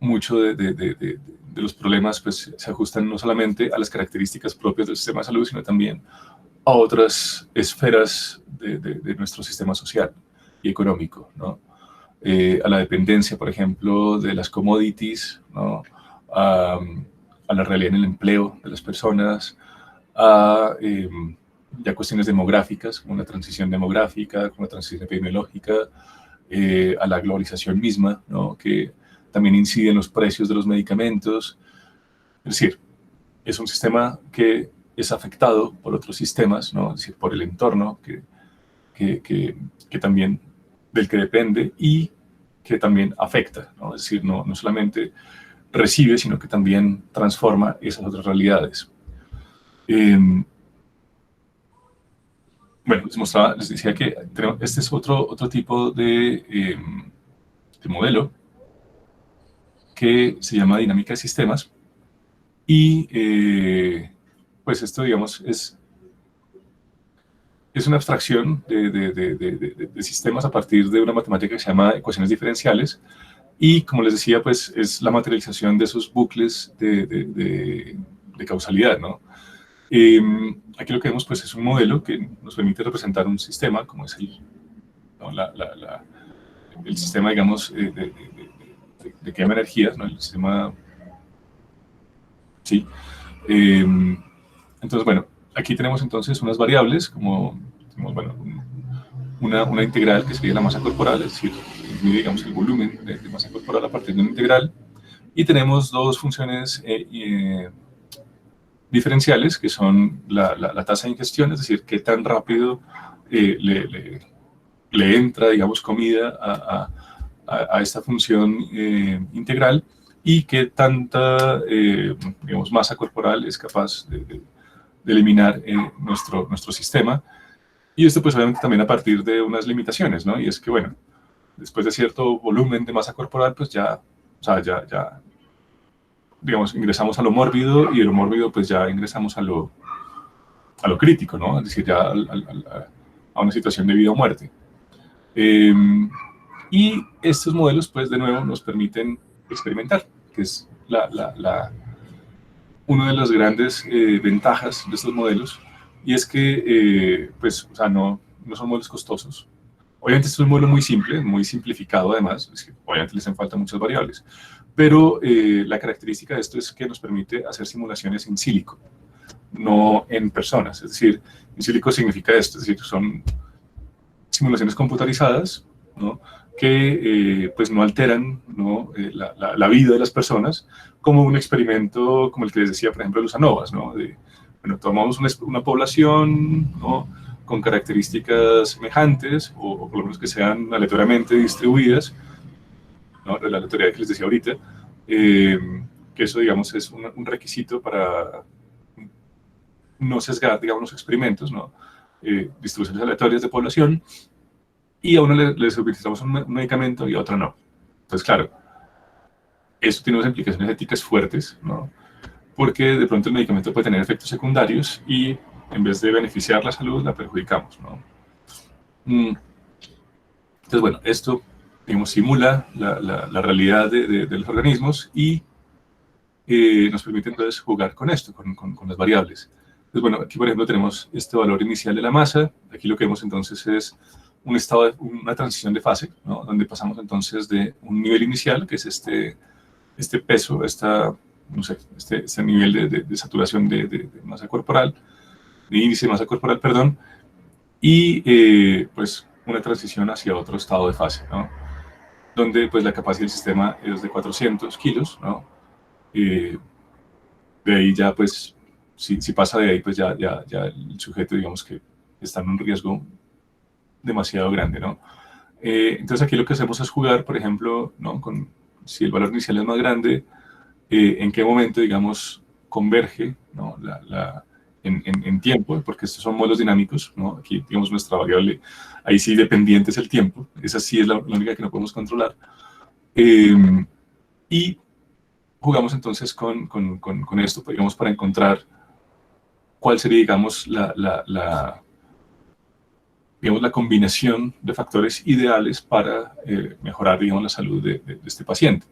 mucho de los problemas pues se ajustan no solamente a las características propias del sistema de salud, sino también a otras esferas de nuestro sistema social y económico, ¿no? A la dependencia, por ejemplo, de las commodities, ¿no? A la realidad en el empleo de las personas, a ya cuestiones demográficas, como una transición demográfica, como una transición epidemiológica, a la globalización misma, ¿no? Que también incide en los precios de los medicamentos. Es decir, es un sistema que es afectado por otros sistemas, ¿no? Es decir, por el entorno que también del que depende y que también afecta, ¿no? Es decir, no solamente recibe, sino que también transforma esas otras realidades. Bueno, les decía que este es otro tipo de modelo que se llama dinámica de sistemas y pues esto, digamos, es una abstracción de sistemas a partir de una matemática que se llama ecuaciones diferenciales y, como les decía, pues es la materialización de esos bucles de causalidad, ¿no? Aquí lo que vemos pues es un modelo que nos permite representar un sistema como es ¿no? el sistema, digamos, de quema energías, ¿no? El sistema, sí. Entonces, bueno, aquí tenemos entonces unas variables como, bueno, una integral que sería la masa corporal, es decir, digamos el volumen de masa corporal a partir de una integral, y tenemos dos funciones diferenciales, que son la tasa de ingestión, es decir, qué tan rápido le entra, digamos, comida a esta función integral, y qué tanta, digamos, masa corporal es capaz de eliminar nuestro sistema. Y esto, pues, obviamente también a partir de unas limitaciones, ¿no? Y es que, bueno, después de cierto volumen de masa corporal, pues ya, o sea, ya digamos, ingresamos a lo mórbido, y de lo mórbido, pues ya ingresamos a lo crítico, ¿no? Es decir, ya a una situación de vida o muerte. Y estos modelos, pues, de nuevo, nos permiten experimentar, que es una de las grandes ventajas de estos modelos, y es que, pues, o sea, no son modelos costosos. Obviamente esto es un modelo muy simple, muy simplificado además, es que obviamente les hacen falta muchas variables, pero la característica de esto es que nos permite hacer simulaciones in silico, no en personas. Es decir, in silico significa esto, es decir, son simulaciones computarizadas, ¿no?, que pues no alteran, ¿no?, la vida de las personas, como un experimento como el que les decía, por ejemplo, de los ANOVAs, ¿no? Bueno, tomamos una población, ¿no?, con características semejantes, o por lo menos que sean aleatoriamente distribuidas, ¿no?, la aleatoriedad que les decía ahorita, que eso, digamos, es un requisito para no sesgar, digamos, los experimentos, ¿no?, distribuciones aleatorias de población, y a uno les utilizamos un medicamento y a otro no. Entonces, claro, eso tiene unas implicaciones éticas fuertes, ¿no?, porque de pronto el medicamento puede tener efectos secundarios y en vez de beneficiar la salud, la perjudicamos, ¿no? Entonces, bueno, esto, digamos, simula la realidad de los organismos y nos permite entonces jugar con esto, con las variables. Entonces, bueno, aquí por ejemplo tenemos este valor inicial de la masa. Aquí lo que vemos entonces es un estado una transición de fase, ¿no?, donde pasamos entonces de un nivel inicial, que es este peso, no sé, este nivel de saturación de masa corporal, de índice de masa corporal, perdón, y pues una transición hacia otro estado de fase, ¿no?, donde pues la capacidad del sistema es de 400 kilos, ¿no? De ahí ya, pues, si pasa de ahí, pues ya el sujeto, digamos que está en un riesgo demasiado grande, ¿no? Entonces aquí lo que hacemos es jugar, por ejemplo, ¿no?, si el valor inicial es más grande, en qué momento, digamos, converge, ¿no?, en tiempo, porque estos son modelos dinámicos, ¿no? Aquí, digamos, nuestra variable, ahí sí dependiente es el tiempo, esa sí es la única que no podemos controlar. Y jugamos entonces con esto, digamos, para encontrar cuál sería, digamos, digamos, la combinación de factores ideales para mejorar, digamos, la salud de este paciente.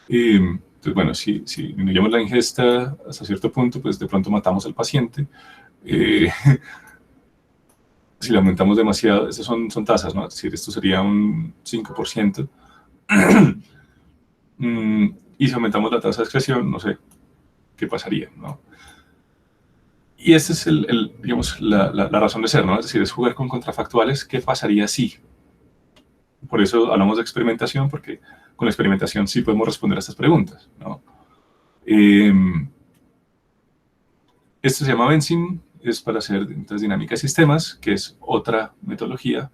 Entonces, bueno, si disminuyamos la ingesta hasta cierto punto, pues de pronto matamos al paciente. Si le aumentamos demasiado, estas son tasas, ¿no? Es decir, esto sería un 5%. Y si aumentamos la tasa de excreción, no sé qué pasaría, ¿no? Y esta es, digamos, la razón de ser, ¿no? Es decir, es jugar con contrafactuales. ¿Qué pasaría si? Por eso hablamos de experimentación, porque con la experimentación sí podemos responder a estas preguntas, ¿no? Esto se llama Benzene, es para hacer entonces dinámica de sistemas, que es otra metodología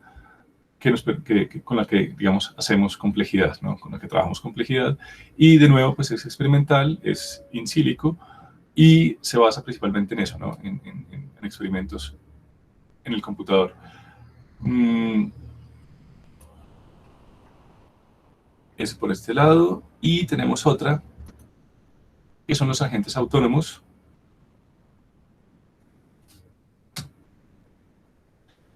con la que, digamos, hacemos complejidad, ¿no?, con la que trabajamos complejidad. Y de nuevo, pues es experimental, es in silico, y se basa principalmente en eso, ¿no?, en experimentos en el computador. Es por este lado, y tenemos otra, que son los agentes autónomos,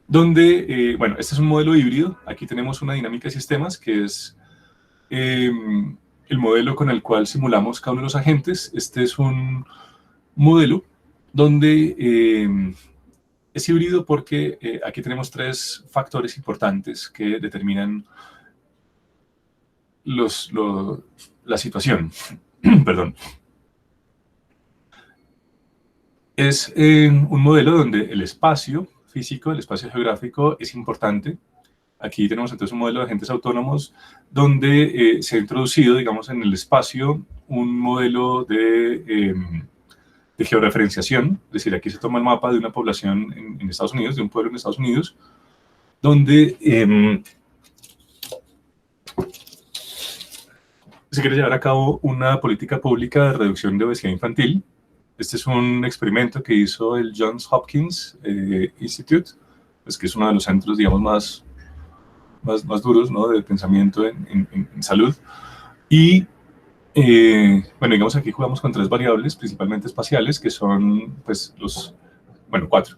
donde, bueno, este es un modelo híbrido. Aquí tenemos una dinámica de sistemas, que es el modelo con el cual simulamos cada uno de los agentes. Este es un modelo donde es híbrido porque aquí tenemos tres factores importantes que determinan la situación. Perdón. Es un modelo donde el espacio físico, el espacio geográfico es importante. Aquí tenemos entonces un modelo de agentes autónomos donde se ha introducido, digamos, en el espacio un modelo de georreferenciación. Es decir, aquí se toma el mapa de una población en Estados Unidos, de un pueblo en Estados Unidos, donde se quiere llevar a cabo una política pública de reducción de obesidad infantil. Este es un experimento que hizo el Johns Hopkins Institute, pues, que es uno de los centros, digamos, más duros, ¿no?, de pensamiento en salud. Y, bueno, digamos, aquí jugamos con tres variables, principalmente espaciales, que son, pues, cuatro.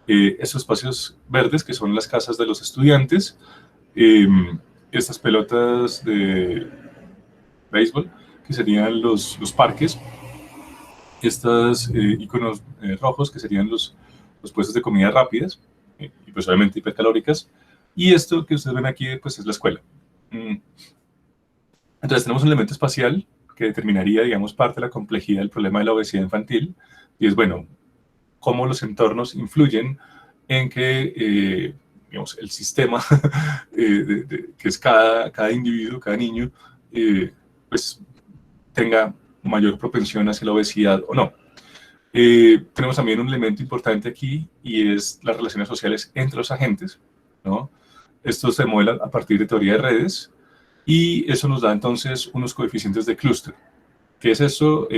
Estos espacios verdes, que son las casas de los estudiantes, Estas pelotas de béisbol, que serían los parques, estos iconos rojos, que serían los puestos de comida rápidas, y pues obviamente hipercalóricas, y esto que ustedes ven aquí pues es la escuela. Entonces tenemos un elemento espacial que determinaría, digamos, parte de la complejidad del problema de la obesidad infantil, y es, bueno, cómo los entornos influyen en que, digamos, el sistema que es cada individuo, cada niño, pues tenga mayor propensión hacia la obesidad o no. Tenemos también un elemento importante aquí y es las relaciones sociales entre los agentes, ¿no? Esto se modela a partir de teoría de redes y eso nos da entonces unos coeficientes de clúster. ¿Qué es eso?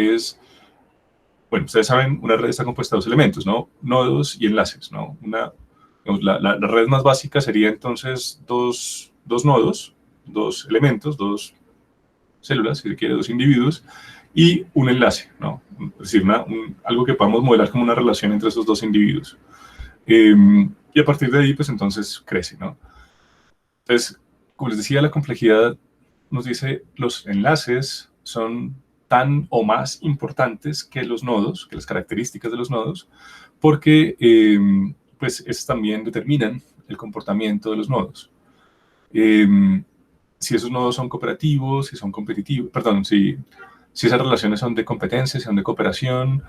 Bueno, ustedes saben, una red está compuesta de dos elementos, ¿no? Nodos y enlaces, ¿no? La red más básica sería entonces dos nodos, dos elementos, dos células, si se quiere, dos individuos, y un enlace, ¿no? Es decir, algo que podamos modelar como una relación entre esos dos individuos. Y a partir de ahí, pues entonces crece, ¿no? Entonces, como les decía, la complejidad nos dice los enlaces son tan o más importantes que los nodos, que las características de los nodos, porque pues estos también determinan el comportamiento de los nodos. Si esos nodos son cooperativos, si son competitivos, perdón, si esas relaciones son de competencia, si son de cooperación,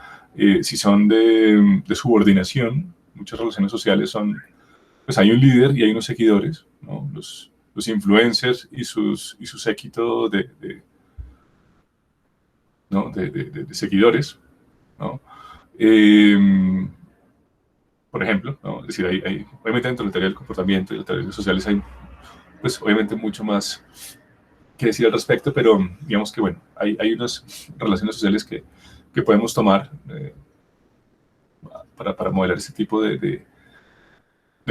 si son de subordinación. Muchas relaciones sociales son, pues hay un líder y hay unos seguidores, ¿no? Los influencers y su séquito ¿no? de seguidores, ¿no? Por ejemplo, ¿no? Es decir, obviamente dentro de la teoría del comportamiento y de las teorías sociales hay, pues obviamente mucho más que decir al respecto, pero digamos que, bueno, hay unas relaciones sociales que podemos tomar para modelar este tipo de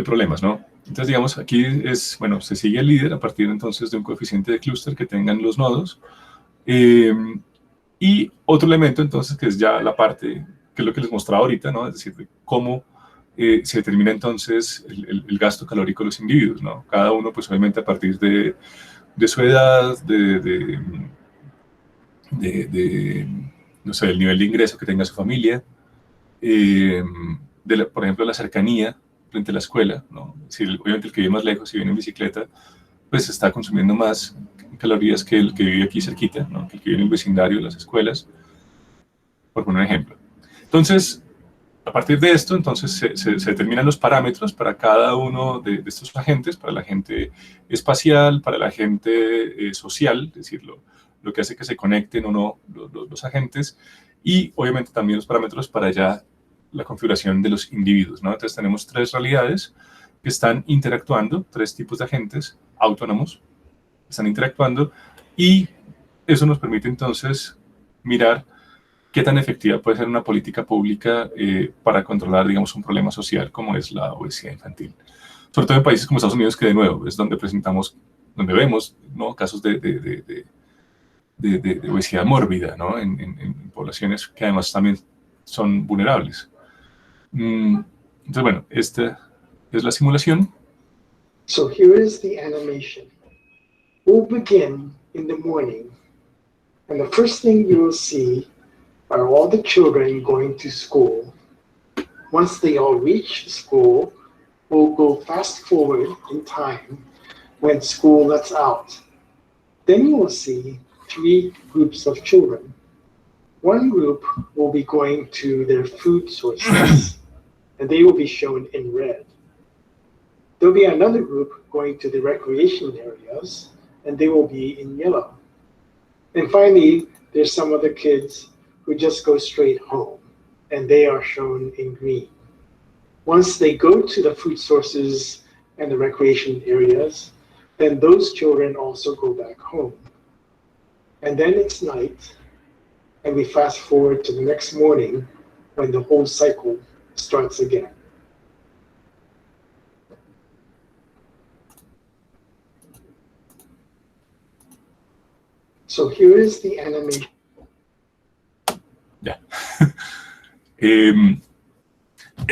problemas, ¿no? Entonces, digamos, aquí es, bueno, se sigue el líder a partir entonces de un coeficiente de clúster que tengan los nodos. Y otro elemento entonces que es ya la parte, que es lo que les mostraba ahorita, ¿no? Es decir, de cómo se determina entonces el gasto calórico de los individuos, ¿no? Cada uno, pues obviamente a partir de su edad, no sé, el nivel de ingreso que tenga su familia, por ejemplo, la cercanía frente a la escuela, ¿no? Si obviamente el que vive más lejos, si viene en bicicleta, pues está consumiendo más calorías que el que vive aquí cerquita, ¿no? Que el que vive en el vecindario de las escuelas, por poner un ejemplo. Entonces, a partir de esto, entonces se determinan los parámetros para cada uno de estos agentes, para el agente espacial, para el agente social, es decir, lo que hace que se conecten o no los agentes, y obviamente también los parámetros para ya la configuración de los individuos, ¿no? Entonces tenemos tres realidades que están interactuando, tres tipos de agentes autónomos que están interactuando, y eso nos permite entonces mirar qué tan efectiva puede ser una política pública para controlar, digamos, un problema social como es la obesidad infantil. Sobre todo en países como Estados Unidos, que de nuevo es donde vemos, ¿no? Casos de obesidad mórbida, ¿no? En poblaciones que además también son vulnerables. Entonces, bueno, esta es la simulación. So here is the animation. We'll begin in the morning, and the first thing you will see are all the children going to school. Once they all reach school, we'll go fast forward in time when school lets out. Then you will see three groups of children. One group will be going to their food sources, and they will be shown in red. There'll be another group going to the recreation areas, and they will be in yellow. And finally, there's some other kids who just go straight home, and they are shown in green. Once they go to the food sources and the recreation areas, then those children also go back home. And then it's night, and we fast forward to the next morning when the whole cycle starts again. So here is the animation. Ya.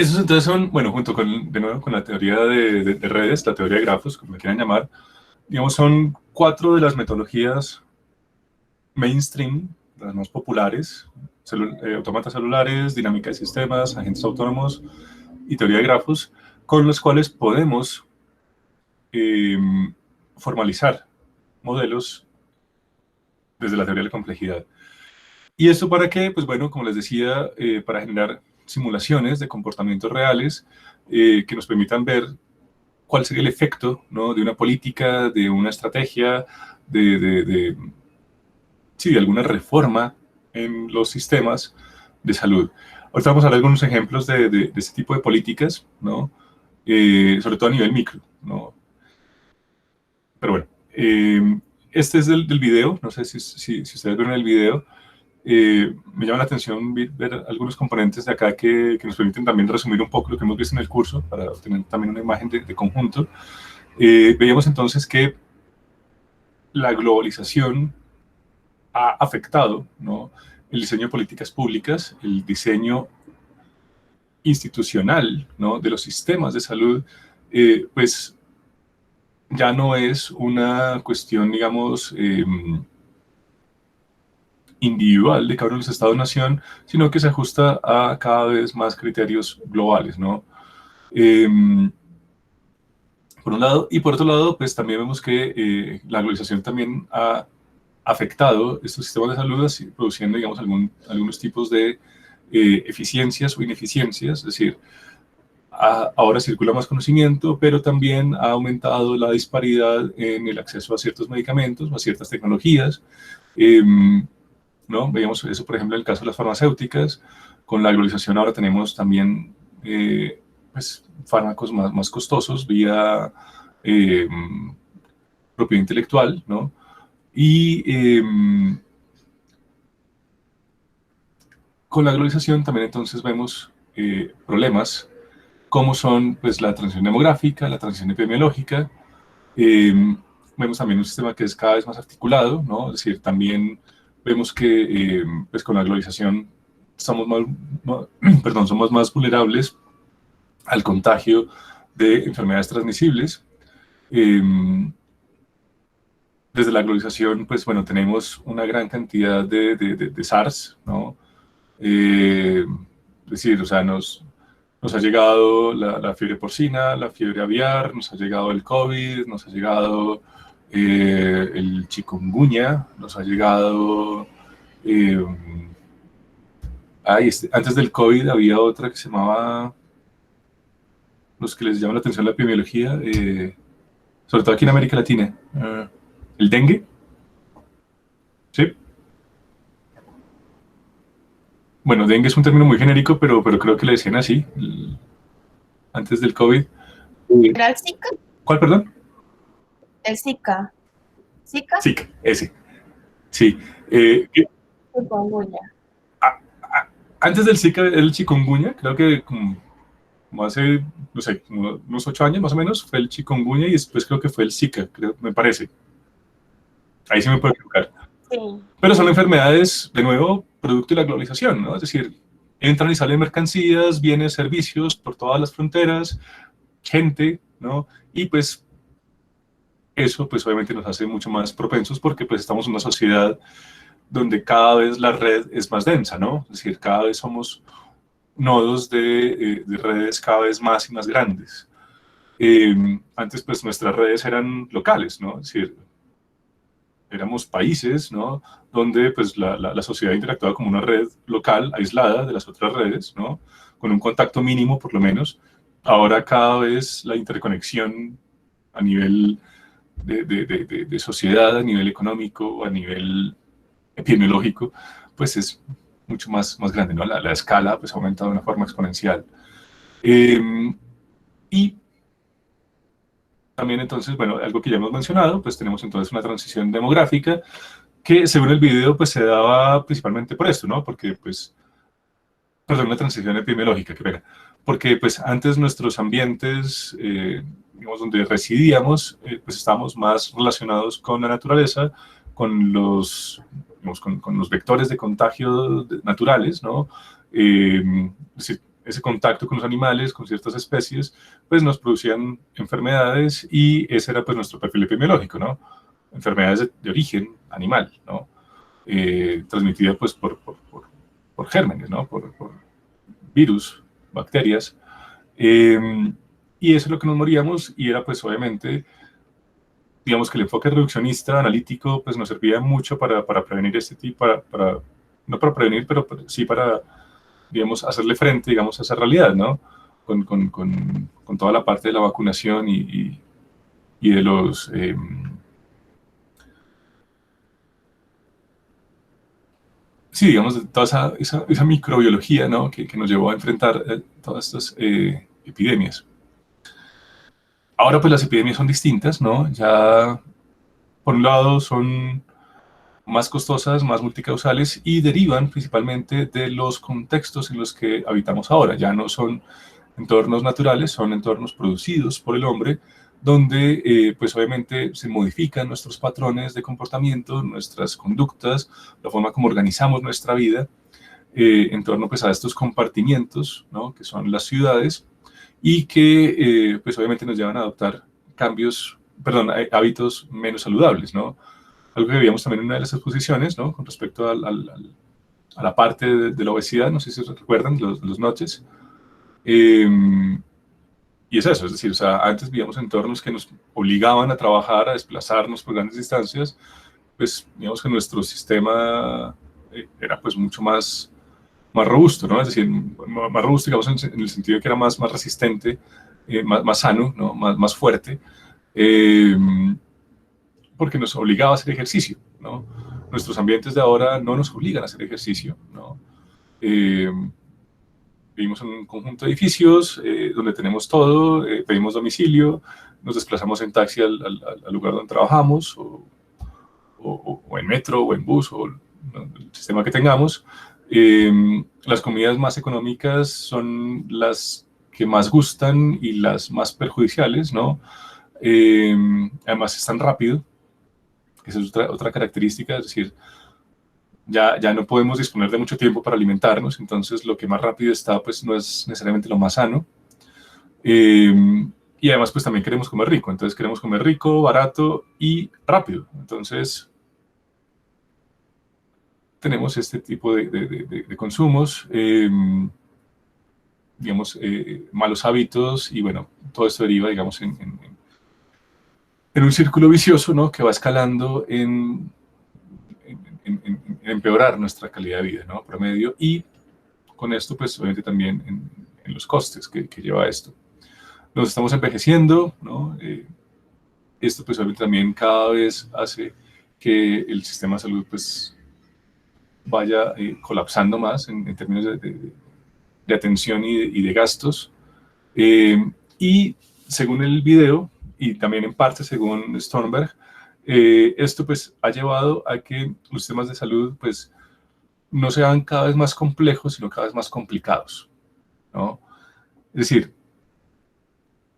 Esos entonces son, bueno, junto con, de nuevo, con la teoría de redes, la teoría de grafos, como la quieran llamar, digamos, son 4 de las metodologías mainstream, las más populares: autómatas celulares, dinámica de sistemas, agentes autónomos y teoría de grafos, con los cuales podemos eh, formalizar modelos desde la teoría de la complejidad. ¿Y esto para qué? Pues bueno, como les decía, para generar simulaciones de comportamientos reales que nos permitan ver cuál sería el efecto, ¿no?, de una política, de una estrategia, sí, de alguna reforma en los sistemas de salud. Ahorita vamos a ver algunos ejemplos de este tipo de políticas, ¿no? Sobre todo a nivel micro, ¿no? Pero bueno, este es del video, no sé si ustedes ven el video. Me llama la atención ver algunos componentes de acá que nos permiten también resumir un poco lo que hemos visto en el curso, para obtener también una imagen de conjunto. Veíamos entonces que la globalización ha afectado, ¿no?, el diseño de políticas públicas, el diseño institucional, ¿no?, de los sistemas de salud. Pues ya no es una cuestión, digamos, individual de cada uno de los estados-nación, sino que se ajusta a cada vez más criterios globales, ¿no? Por un lado, y por otro lado, pues también vemos que la globalización también ha afectado estos sistemas de salud, así, produciendo, digamos, algunos tipos de eficiencias o ineficiencias. Es decir, ahora circula más conocimiento, pero también ha aumentado la disparidad en el acceso a ciertos medicamentos o a ciertas tecnologías. ¿No? Veíamos eso, por ejemplo, en el caso de las farmacéuticas. Con la globalización ahora tenemos también pues, fármacos más costosos vía propiedad intelectual, ¿no? Y con la globalización también entonces vemos problemas como son, pues, la transición demográfica, la transición epidemiológica. Vemos también un sistema que es cada vez más articulado, ¿no? Es decir, también vemos que pues con la globalización somos somos más vulnerables al contagio de enfermedades transmisibles. Desde la globalización, pues bueno, tenemos una gran cantidad de SARS, ¿no? Es decir, o sea, nos ha llegado la fiebre porcina, la fiebre aviar, nos ha llegado el COVID, nos ha llegado el chikungunya, nos ha llegado... antes del COVID había otra que se llamaba... Los que les llama la atención la epidemiología, sobre todo aquí en América Latina. ¿El dengue? ¿Sí? Bueno, dengue es un término muy genérico, pero creo que le decían así, antes del COVID. ¿Era el Zika? ¿Cuál, perdón? El Zika. ¿Zika? Zika, ese. Sí. Chikungunya. Antes del Zika, el chikungunya, creo que como hace, no sé, unos 8 años más o menos, fue el chikungunya, y después creo que fue el Zika, creo, me parece. Ahí sí me puedo equivocar. Sí. Pero son enfermedades, de nuevo, producto de la globalización, ¿no? Es decir, entran y salen mercancías, bienes, servicios por todas las fronteras, gente, ¿no? Y pues eso, pues obviamente nos hace mucho más propensos, porque pues estamos en una sociedad donde cada vez la red es más densa, ¿no? Es decir, cada vez somos nodos de redes cada vez más y más grandes. Antes, pues, nuestras redes eran locales, ¿no? Es decir, éramos países, ¿no?, donde pues la sociedad interactuaba como una red local, aislada de las otras redes, ¿no?, con un contacto mínimo por lo menos. Ahora cada vez la interconexión a nivel de sociedad, a nivel económico, a nivel epidemiológico, pues es mucho más grande, ¿no? La escala pues ha aumentado de una forma exponencial. Y también entonces, bueno, algo que ya hemos mencionado, pues tenemos entonces una transición demográfica que, según el video, pues se daba principalmente por esto, ¿no? Porque pues, perdón, una transición epidemiológica, qué pena. Porque pues antes nuestros ambientes, digamos, donde residíamos, pues estábamos más relacionados con la naturaleza, con los, digamos, con los vectores de contagio naturales, ¿no? Es decir, ese contacto con los animales, con ciertas especies, pues nos producían enfermedades y ese era pues nuestro perfil epidemiológico, ¿no? Enfermedades de origen animal, ¿no? Transmitidas pues por gérmenes, ¿no? Por virus, bacterias. Y eso es lo que nos moríamos y era pues obviamente, digamos que el enfoque reduccionista, analítico, pues nos servía mucho para prevenir este tipo, no para prevenir, pero sí para, digamos, hacerle frente, digamos, a esa realidad, ¿no? Con toda la parte de la vacunación y de los... sí, digamos, de toda esa microbiología, ¿no? Que nos llevó a enfrentar todas estas epidemias. Ahora, pues las epidemias son distintas, ¿no? Ya, por un lado, son más costosas, más multicausales y derivan principalmente de los contextos en los que habitamos ahora. Ya no son entornos naturales, son entornos producidos por el hombre, donde pues obviamente se modifican nuestros patrones de comportamiento, nuestras conductas, la forma como organizamos nuestra vida en torno pues a estos compartimientos, ¿no? Que son las ciudades y que pues obviamente nos llevan a adoptar hábitos menos saludables, ¿no? Algo que veíamos también en una de las exposiciones, ¿no? Con respecto a la parte de la obesidad, no sé si recuerdan los noches. Y es eso, es decir, o sea, antes vivíamos entornos que nos obligaban a trabajar, a desplazarnos por grandes distancias, pues digamos que nuestro sistema era pues mucho más robusto, ¿no? Es decir, más robusto, digamos, en el sentido de que era más resistente, más sano, ¿no? Más fuerte, porque nos obligaba a hacer ejercicio, ¿no? Nuestros ambientes de ahora no nos obligan a hacer ejercicio, ¿no? Vivimos en un conjunto de edificios donde tenemos todo, pedimos domicilio, nos desplazamos en taxi al lugar donde trabajamos, o en metro, o en bus, o ¿no? El sistema que tengamos. Las comidas más económicas son las que más gustan y las más perjudiciales, ¿no? Además, es tan rápido. Esa es otra característica, es decir, ya no podemos disponer de mucho tiempo para alimentarnos, entonces lo que más rápido está, pues no es necesariamente lo más sano. Y además, pues también queremos comer rico, entonces queremos comer rico, barato y rápido. Entonces, tenemos este tipo de consumos, digamos, malos hábitos y bueno, todo esto deriva, digamos, en un círculo vicioso, ¿no? Que va escalando en empeorar nuestra calidad de vida, ¿no? Promedio, y con esto, pues, obviamente también en los costes que lleva esto. Nos estamos envejeciendo, ¿no? Esto, pues, obviamente también cada vez hace que el sistema de salud, pues, vaya colapsando más en términos de atención y de gastos. Y según el video, y también en parte según Sternberg, esto pues ha llevado a que los sistemas de salud pues no sean cada vez más complejos, sino cada vez más complicados, ¿no? Es decir,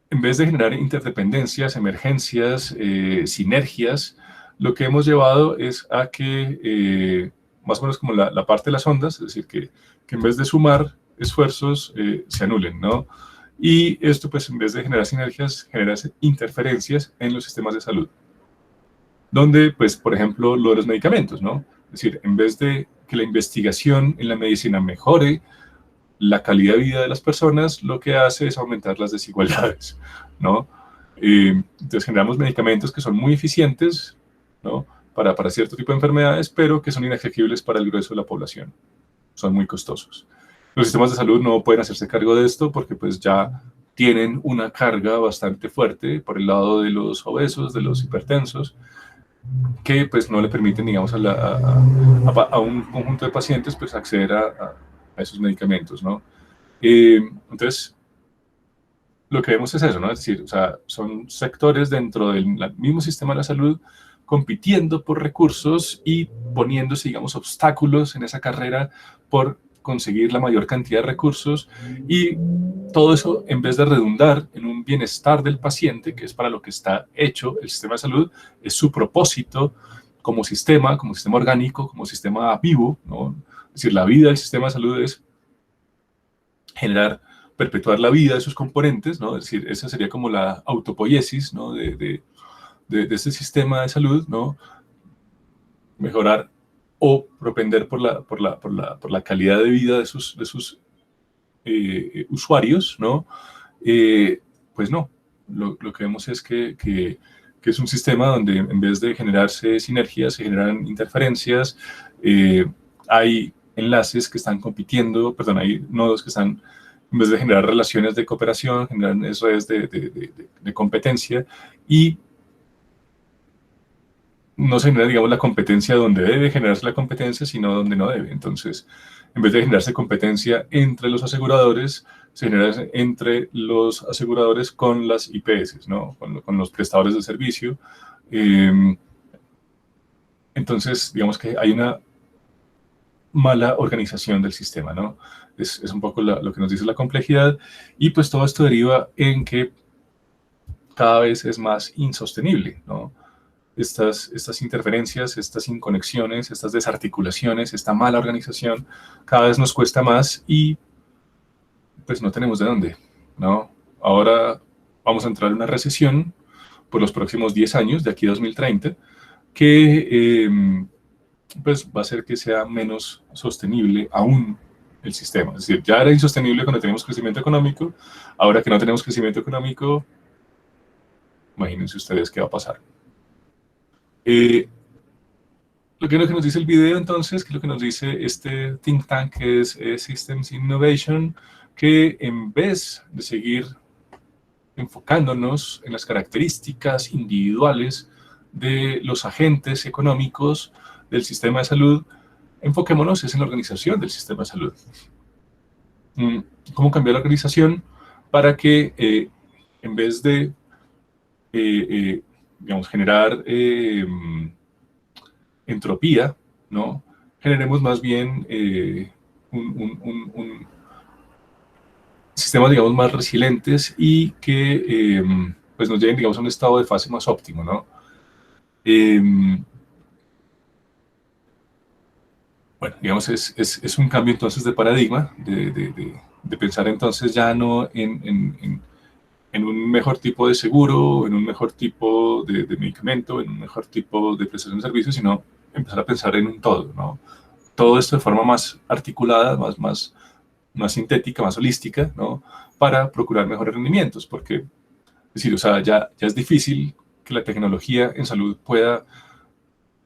en vez de generar interdependencias, emergencias, sinergias, lo que hemos llevado es a que, más o menos como la parte de las ondas, es decir, que en vez de sumar esfuerzos, se anulen, ¿no? Y esto, pues, en vez de generar sinergias, genera interferencias en los sistemas de salud. Donde, pues, por ejemplo, lo de los medicamentos, ¿no? Es decir, en vez de que la investigación en la medicina mejore la calidad de vida de las personas, lo que hace es aumentar las desigualdades, ¿no? Entonces generamos medicamentos que son muy eficientes, ¿no? Para cierto tipo de enfermedades, pero que son inaccesibles para el grueso de la población. Son muy costosos. Los sistemas de salud no pueden hacerse cargo de esto porque pues ya tienen una carga bastante fuerte por el lado de los obesos, de los hipertensos, que pues no le permiten, digamos, a un conjunto de pacientes pues acceder a esos medicamentos, ¿no? Entonces, lo que vemos es eso, ¿no? Es decir, o sea, son sectores dentro del mismo sistema de la salud compitiendo por recursos y poniéndose, digamos, obstáculos en esa carrera por conseguir la mayor cantidad de recursos, y todo eso, en vez de redundar en un bienestar del paciente, que es para lo que está hecho el sistema de salud, es su propósito como sistema orgánico, como sistema vivo, ¿no? Es decir, la vida del sistema de salud es generar, perpetuar la vida de sus componentes, ¿no? Es decir, esa sería como la autopoiesis, ¿no? de este sistema de salud, ¿no? Mejorar o propender por la calidad de vida de sus usuarios, ¿no? Pues no, lo que vemos es que es un sistema donde en vez de generarse sinergias, se generan interferencias, hay enlaces que están compitiendo, perdón, hay nodos que están, en vez de generar relaciones de cooperación, generan redes de competencia, y no se genera, digamos, la competencia donde debe generarse la competencia, sino donde no debe. Entonces, en vez de generarse competencia entre los aseguradores, se genera entre los aseguradores con las IPS, ¿no? Con los prestadores de servicio. Entonces, digamos que hay una mala organización del sistema, ¿no? Es un poco lo que nos dice la complejidad, y pues todo esto deriva en que cada vez es más insostenible, ¿no? Estas interferencias, estas inconexiones, estas desarticulaciones, esta mala organización, cada vez nos cuesta más y pues no tenemos de dónde, ¿no? Ahora vamos a entrar en una recesión por los próximos 10 años, de aquí a 2030, que pues va a hacer que sea menos sostenible aún el sistema. Es decir, ya era insostenible cuando teníamos crecimiento económico, ahora que no tenemos crecimiento económico, imagínense ustedes qué va a pasar. Lo que nos dice el video, entonces, que lo que nos dice este think tank es Systems Innovation, que en vez de seguir enfocándonos en las características individuales de los agentes económicos del sistema de salud, enfoquémonos en la organización del sistema de salud. ¿Cómo cambiar la organización para que en vez de digamos, generar entropía, ¿no? Generemos más bien un sistemas, digamos, más resilientes y que pues nos lleven, digamos, a un estado de fase más óptimo, ¿no? Bueno, digamos, es un cambio entonces de paradigma, de pensar entonces ya no en un mejor tipo de seguro, en un mejor tipo de medicamento, en un mejor tipo de prestación de servicios, sino empezar a pensar en un todo, ¿no? Todo esto de forma más articulada, más sintética, más holística, ¿no? Para procurar mejores rendimientos, porque, es decir, o sea, ya es difícil que la tecnología en salud pueda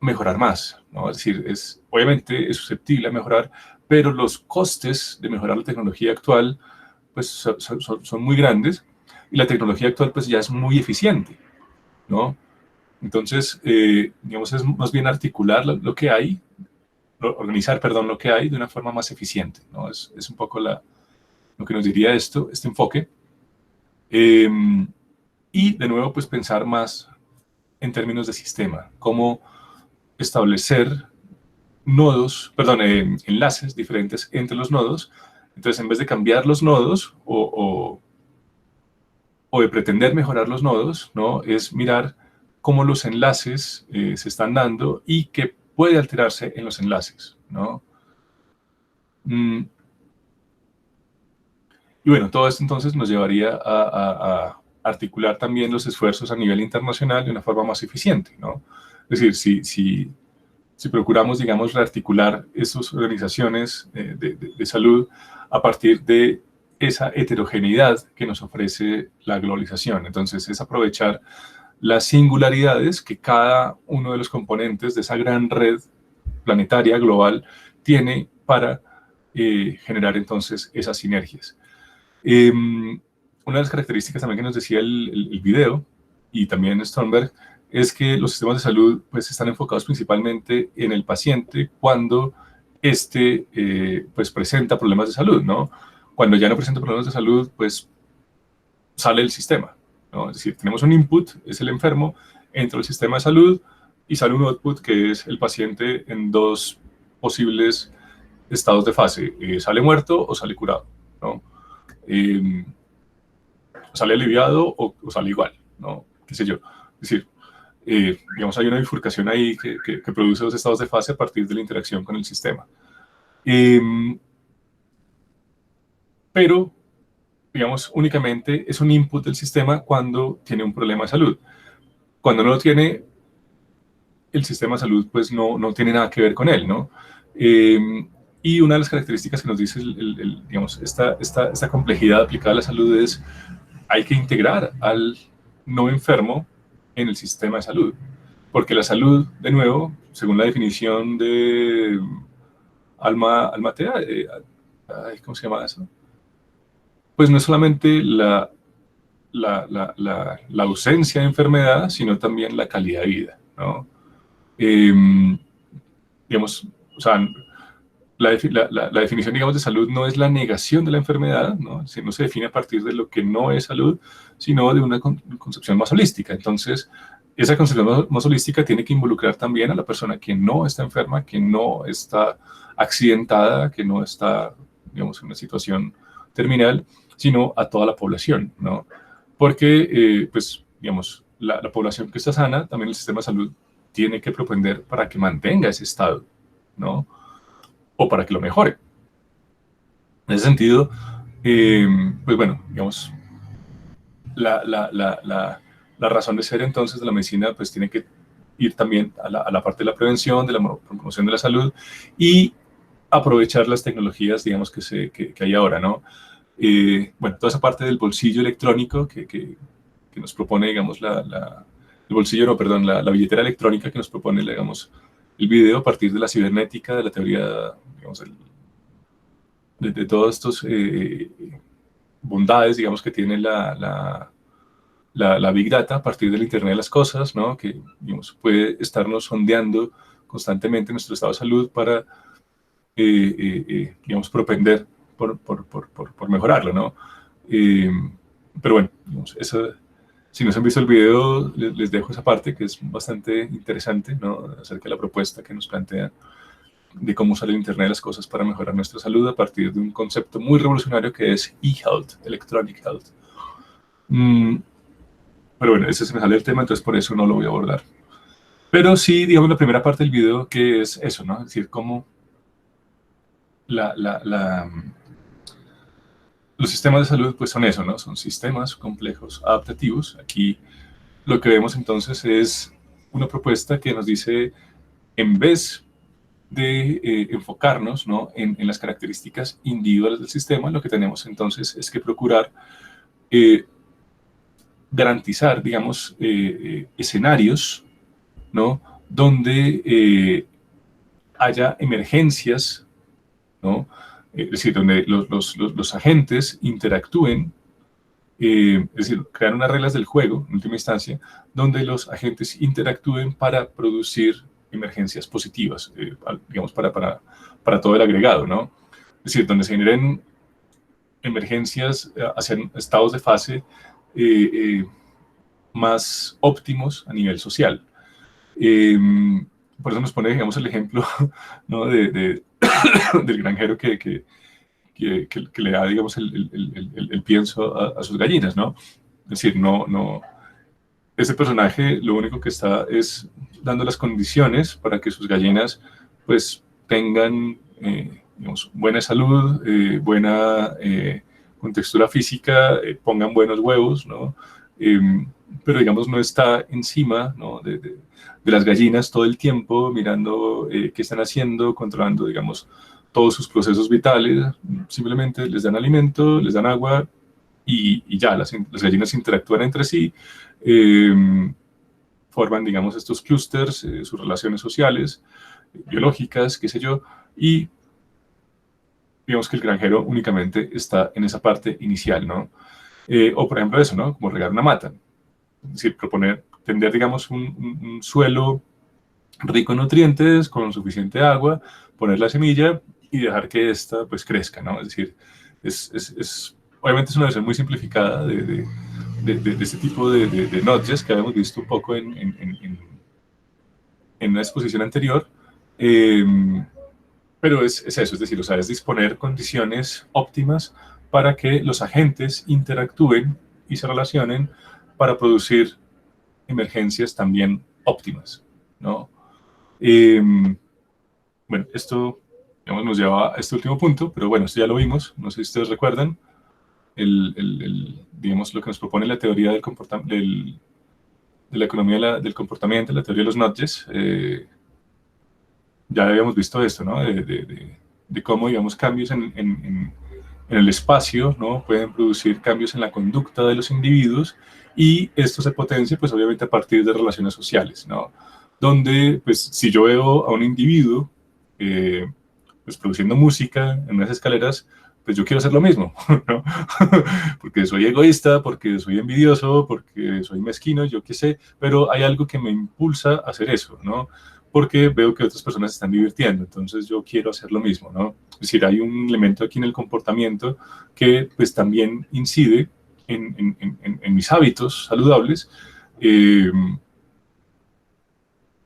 mejorar más, ¿no? Es decir, obviamente es susceptible a mejorar, pero los costes de mejorar la tecnología actual, pues, son muy grandes, y la tecnología actual, pues, ya es muy eficiente, ¿no? Entonces, digamos, es más bien articular lo que hay, organizar, perdón, lo que hay de una forma más eficiente, ¿no? Es un poco lo que nos diría este enfoque. Y, de nuevo, pues, pensar más en términos de sistema, cómo establecer nodos, perdón, enlaces diferentes entre los nodos. Entonces, en vez de cambiar los nodos o de pretender mejorar los nodos, ¿no? Es mirar cómo los enlaces se están dando y qué puede alterarse en los enlaces, ¿no? Y bueno, todo esto entonces nos llevaría a articular también los esfuerzos a nivel internacional de una forma más eficiente, ¿no? Es decir, si procuramos, digamos, rearticular estas organizaciones de salud a partir de esa heterogeneidad que nos ofrece la globalización. Entonces, es aprovechar las singularidades que cada uno de los componentes de esa gran red planetaria global tiene para generar entonces esas sinergias. Una de las características también que nos decía el video, y también Sternberg, es que los sistemas de salud pues, están enfocados principalmente en el paciente cuando pues, presenta problemas de salud, ¿no? Cuando ya no presenta problemas de salud, pues sale el sistema, ¿no? Es decir, tenemos un input, es el enfermo, entra al sistema de salud y sale un output que es el paciente en dos posibles estados de fase, sale muerto o sale curado, ¿no? Sale aliviado o sale igual, ¿no? Qué sé yo. Es decir, digamos, hay una bifurcación ahí que produce los estados de fase a partir de la interacción con el sistema. pero, digamos, únicamente es un input del sistema cuando tiene un problema de salud. Cuando no lo tiene, el sistema de salud pues no tiene nada que ver con él, ¿no? Y una de las características que nos dice, digamos, esta complejidad aplicada a la salud es hay que integrar al no enfermo en el sistema de salud. Porque la salud, de nuevo, según la definición de Almatea, ¿cómo se llama eso? Pues no es solamente la ausencia de enfermedad, sino también la calidad de vida, ¿no? Digamos, o sea, la definición, digamos, de salud no es la negación de la enfermedad, ¿no? No se define a partir de lo que no es salud, sino de una concepción más holística. Entonces, esa concepción más holística tiene que involucrar también a la persona que no está enferma, que no está accidentada, que no está, digamos, en una situación terminal, sino a toda la población, ¿no? Porque, pues, digamos, la población que está sana, también el sistema de salud tiene que propender para que mantenga ese estado, ¿no? O para que lo mejore. En ese sentido, pues bueno, digamos, la razón de ser entonces de la medicina pues tiene que ir también a la parte de la prevención, de la promoción de la salud y aprovechar las tecnologías, digamos, que hay ahora, ¿no? Bueno, toda esa parte del bolsillo electrónico que nos propone, digamos, el bolsillo, no, perdón, la billetera electrónica que nos propone, digamos, el video a partir de la cibernética, de la teoría, digamos, de todas estas bondades, digamos, que tiene la Big Data a partir del Internet de las Cosas, ¿no? Que, digamos, puede estarnos sondeando constantemente nuestro estado de salud para, digamos, propender por mejorarlo, ¿no? Pero bueno, digamos, eso, si no se han visto el video, les dejo esa parte que es bastante interesante, ¿no? Acerca de la propuesta que nos plantea de cómo usar el Internet de las Cosas para mejorar nuestra salud a partir de un concepto muy revolucionario que es e-health, electronic health. Pero bueno, ese se me sale el tema, entonces por eso no lo voy a abordar. Pero sí, digamos, la primera parte del video que es eso, ¿no? Es decir, cómo los sistemas de salud pues son eso, ¿no? Son sistemas complejos, adaptativos. Aquí lo que vemos entonces es una propuesta que nos dice, en vez de enfocarnos, ¿no? en las características individuales del sistema, lo que tenemos entonces es que procurar garantizar, digamos, escenarios, ¿no? Donde haya emergencias, ¿no? Es decir, donde los agentes interactúen, es decir, crear unas reglas del juego, en última instancia, donde los agentes interactúen para producir emergencias positivas, digamos, para todo el agregado, ¿no? Es decir, donde se generen emergencias hacia estados de fase más óptimos a nivel social. Por eso nos pone, digamos, el ejemplo, ¿no? del granjero que le da, digamos, el pienso a sus gallinas, ¿no? Es decir, este personaje lo único que está es dando las condiciones para que sus gallinas, pues, tengan, digamos, buena salud, buena contextura física, pongan buenos huevos, ¿no? Pero, digamos, no está encima, ¿no? de las gallinas todo el tiempo, mirando qué están haciendo, controlando, digamos, todos sus procesos vitales. Simplemente les dan alimento, les dan agua y ya, las gallinas interactúan entre sí, forman, digamos, estos clústeres, sus relaciones sociales, biológicas, qué sé yo, y digamos que el granjero únicamente está en esa parte inicial, ¿no? O, por ejemplo, eso, ¿no? Como regar una mata. Es decir, tender, digamos, un suelo rico en nutrientes, con suficiente agua, poner la semilla y dejar que ésta, pues, crezca, ¿no? Es decir, obviamente es una versión muy simplificada de este tipo de notches que habíamos visto un poco en una exposición anterior, pero es eso, es decir, o sea, es disponer condiciones óptimas para que los agentes interactúen y se relacionen para producir emergencias también óptimas, ¿no? Bueno, esto digamos, nos lleva a este último punto, pero bueno, esto ya lo vimos, no sé si ustedes recuerdan, digamos, lo que nos propone la teoría del de la economía del comportamiento, la teoría de los nudges. Ya habíamos visto esto, ¿no? De cómo, digamos, cambios en el espacio, ¿no? Pueden producir cambios en la conducta de los individuos, y esto se potencia, pues obviamente a partir de relaciones sociales, ¿no? Donde, pues, si yo veo a un individuo, pues, produciendo música en unas escaleras, pues yo quiero hacer lo mismo, ¿no? Porque soy egoísta, porque soy envidioso, porque soy mezquino, yo qué sé, pero hay algo que me impulsa a hacer eso, ¿no? Porque veo que otras personas se están divirtiendo, entonces yo quiero hacer lo mismo, ¿no? Es decir, hay un elemento aquí en el comportamiento que pues también incide en mis hábitos saludables,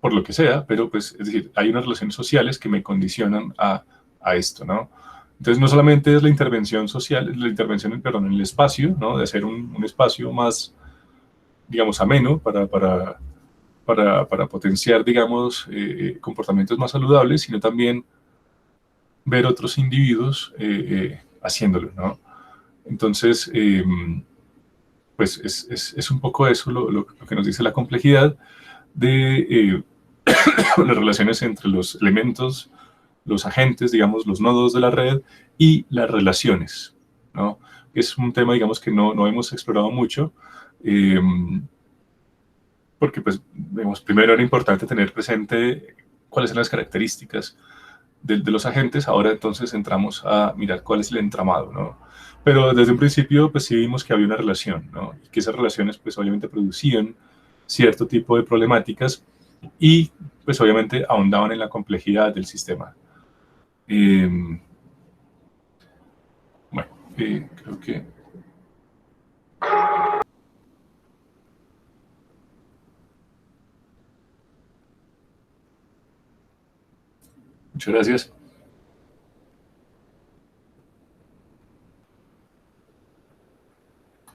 por lo que sea, pero pues, es decir, hay unas relaciones sociales que me condicionan a esto, ¿no? Entonces, no solamente es la intervención social, la intervención, perdón, en el espacio, ¿no? De hacer un espacio más, digamos, ameno para potenciar, digamos, comportamientos más saludables, sino también ver otros individuos haciéndolo, ¿no? Entonces, pues es un poco eso lo que nos dice la complejidad de las relaciones entre los elementos, los agentes, digamos, los nodos de la red y las relaciones, ¿no? Es un tema, digamos, que no hemos explorado mucho, eh, porque, pues, digamos, primero era importante tener presente cuáles son las características de los agentes. Ahora entonces entramos a mirar cuál es el entramado, ¿no? Pero desde un principio, pues sí vimos que había una relación, ¿no? Y que esas relaciones, pues obviamente producían cierto tipo de problemáticas y, pues obviamente, ahondaban en la complejidad del sistema. Eh, bueno, creo que... Muchas gracias.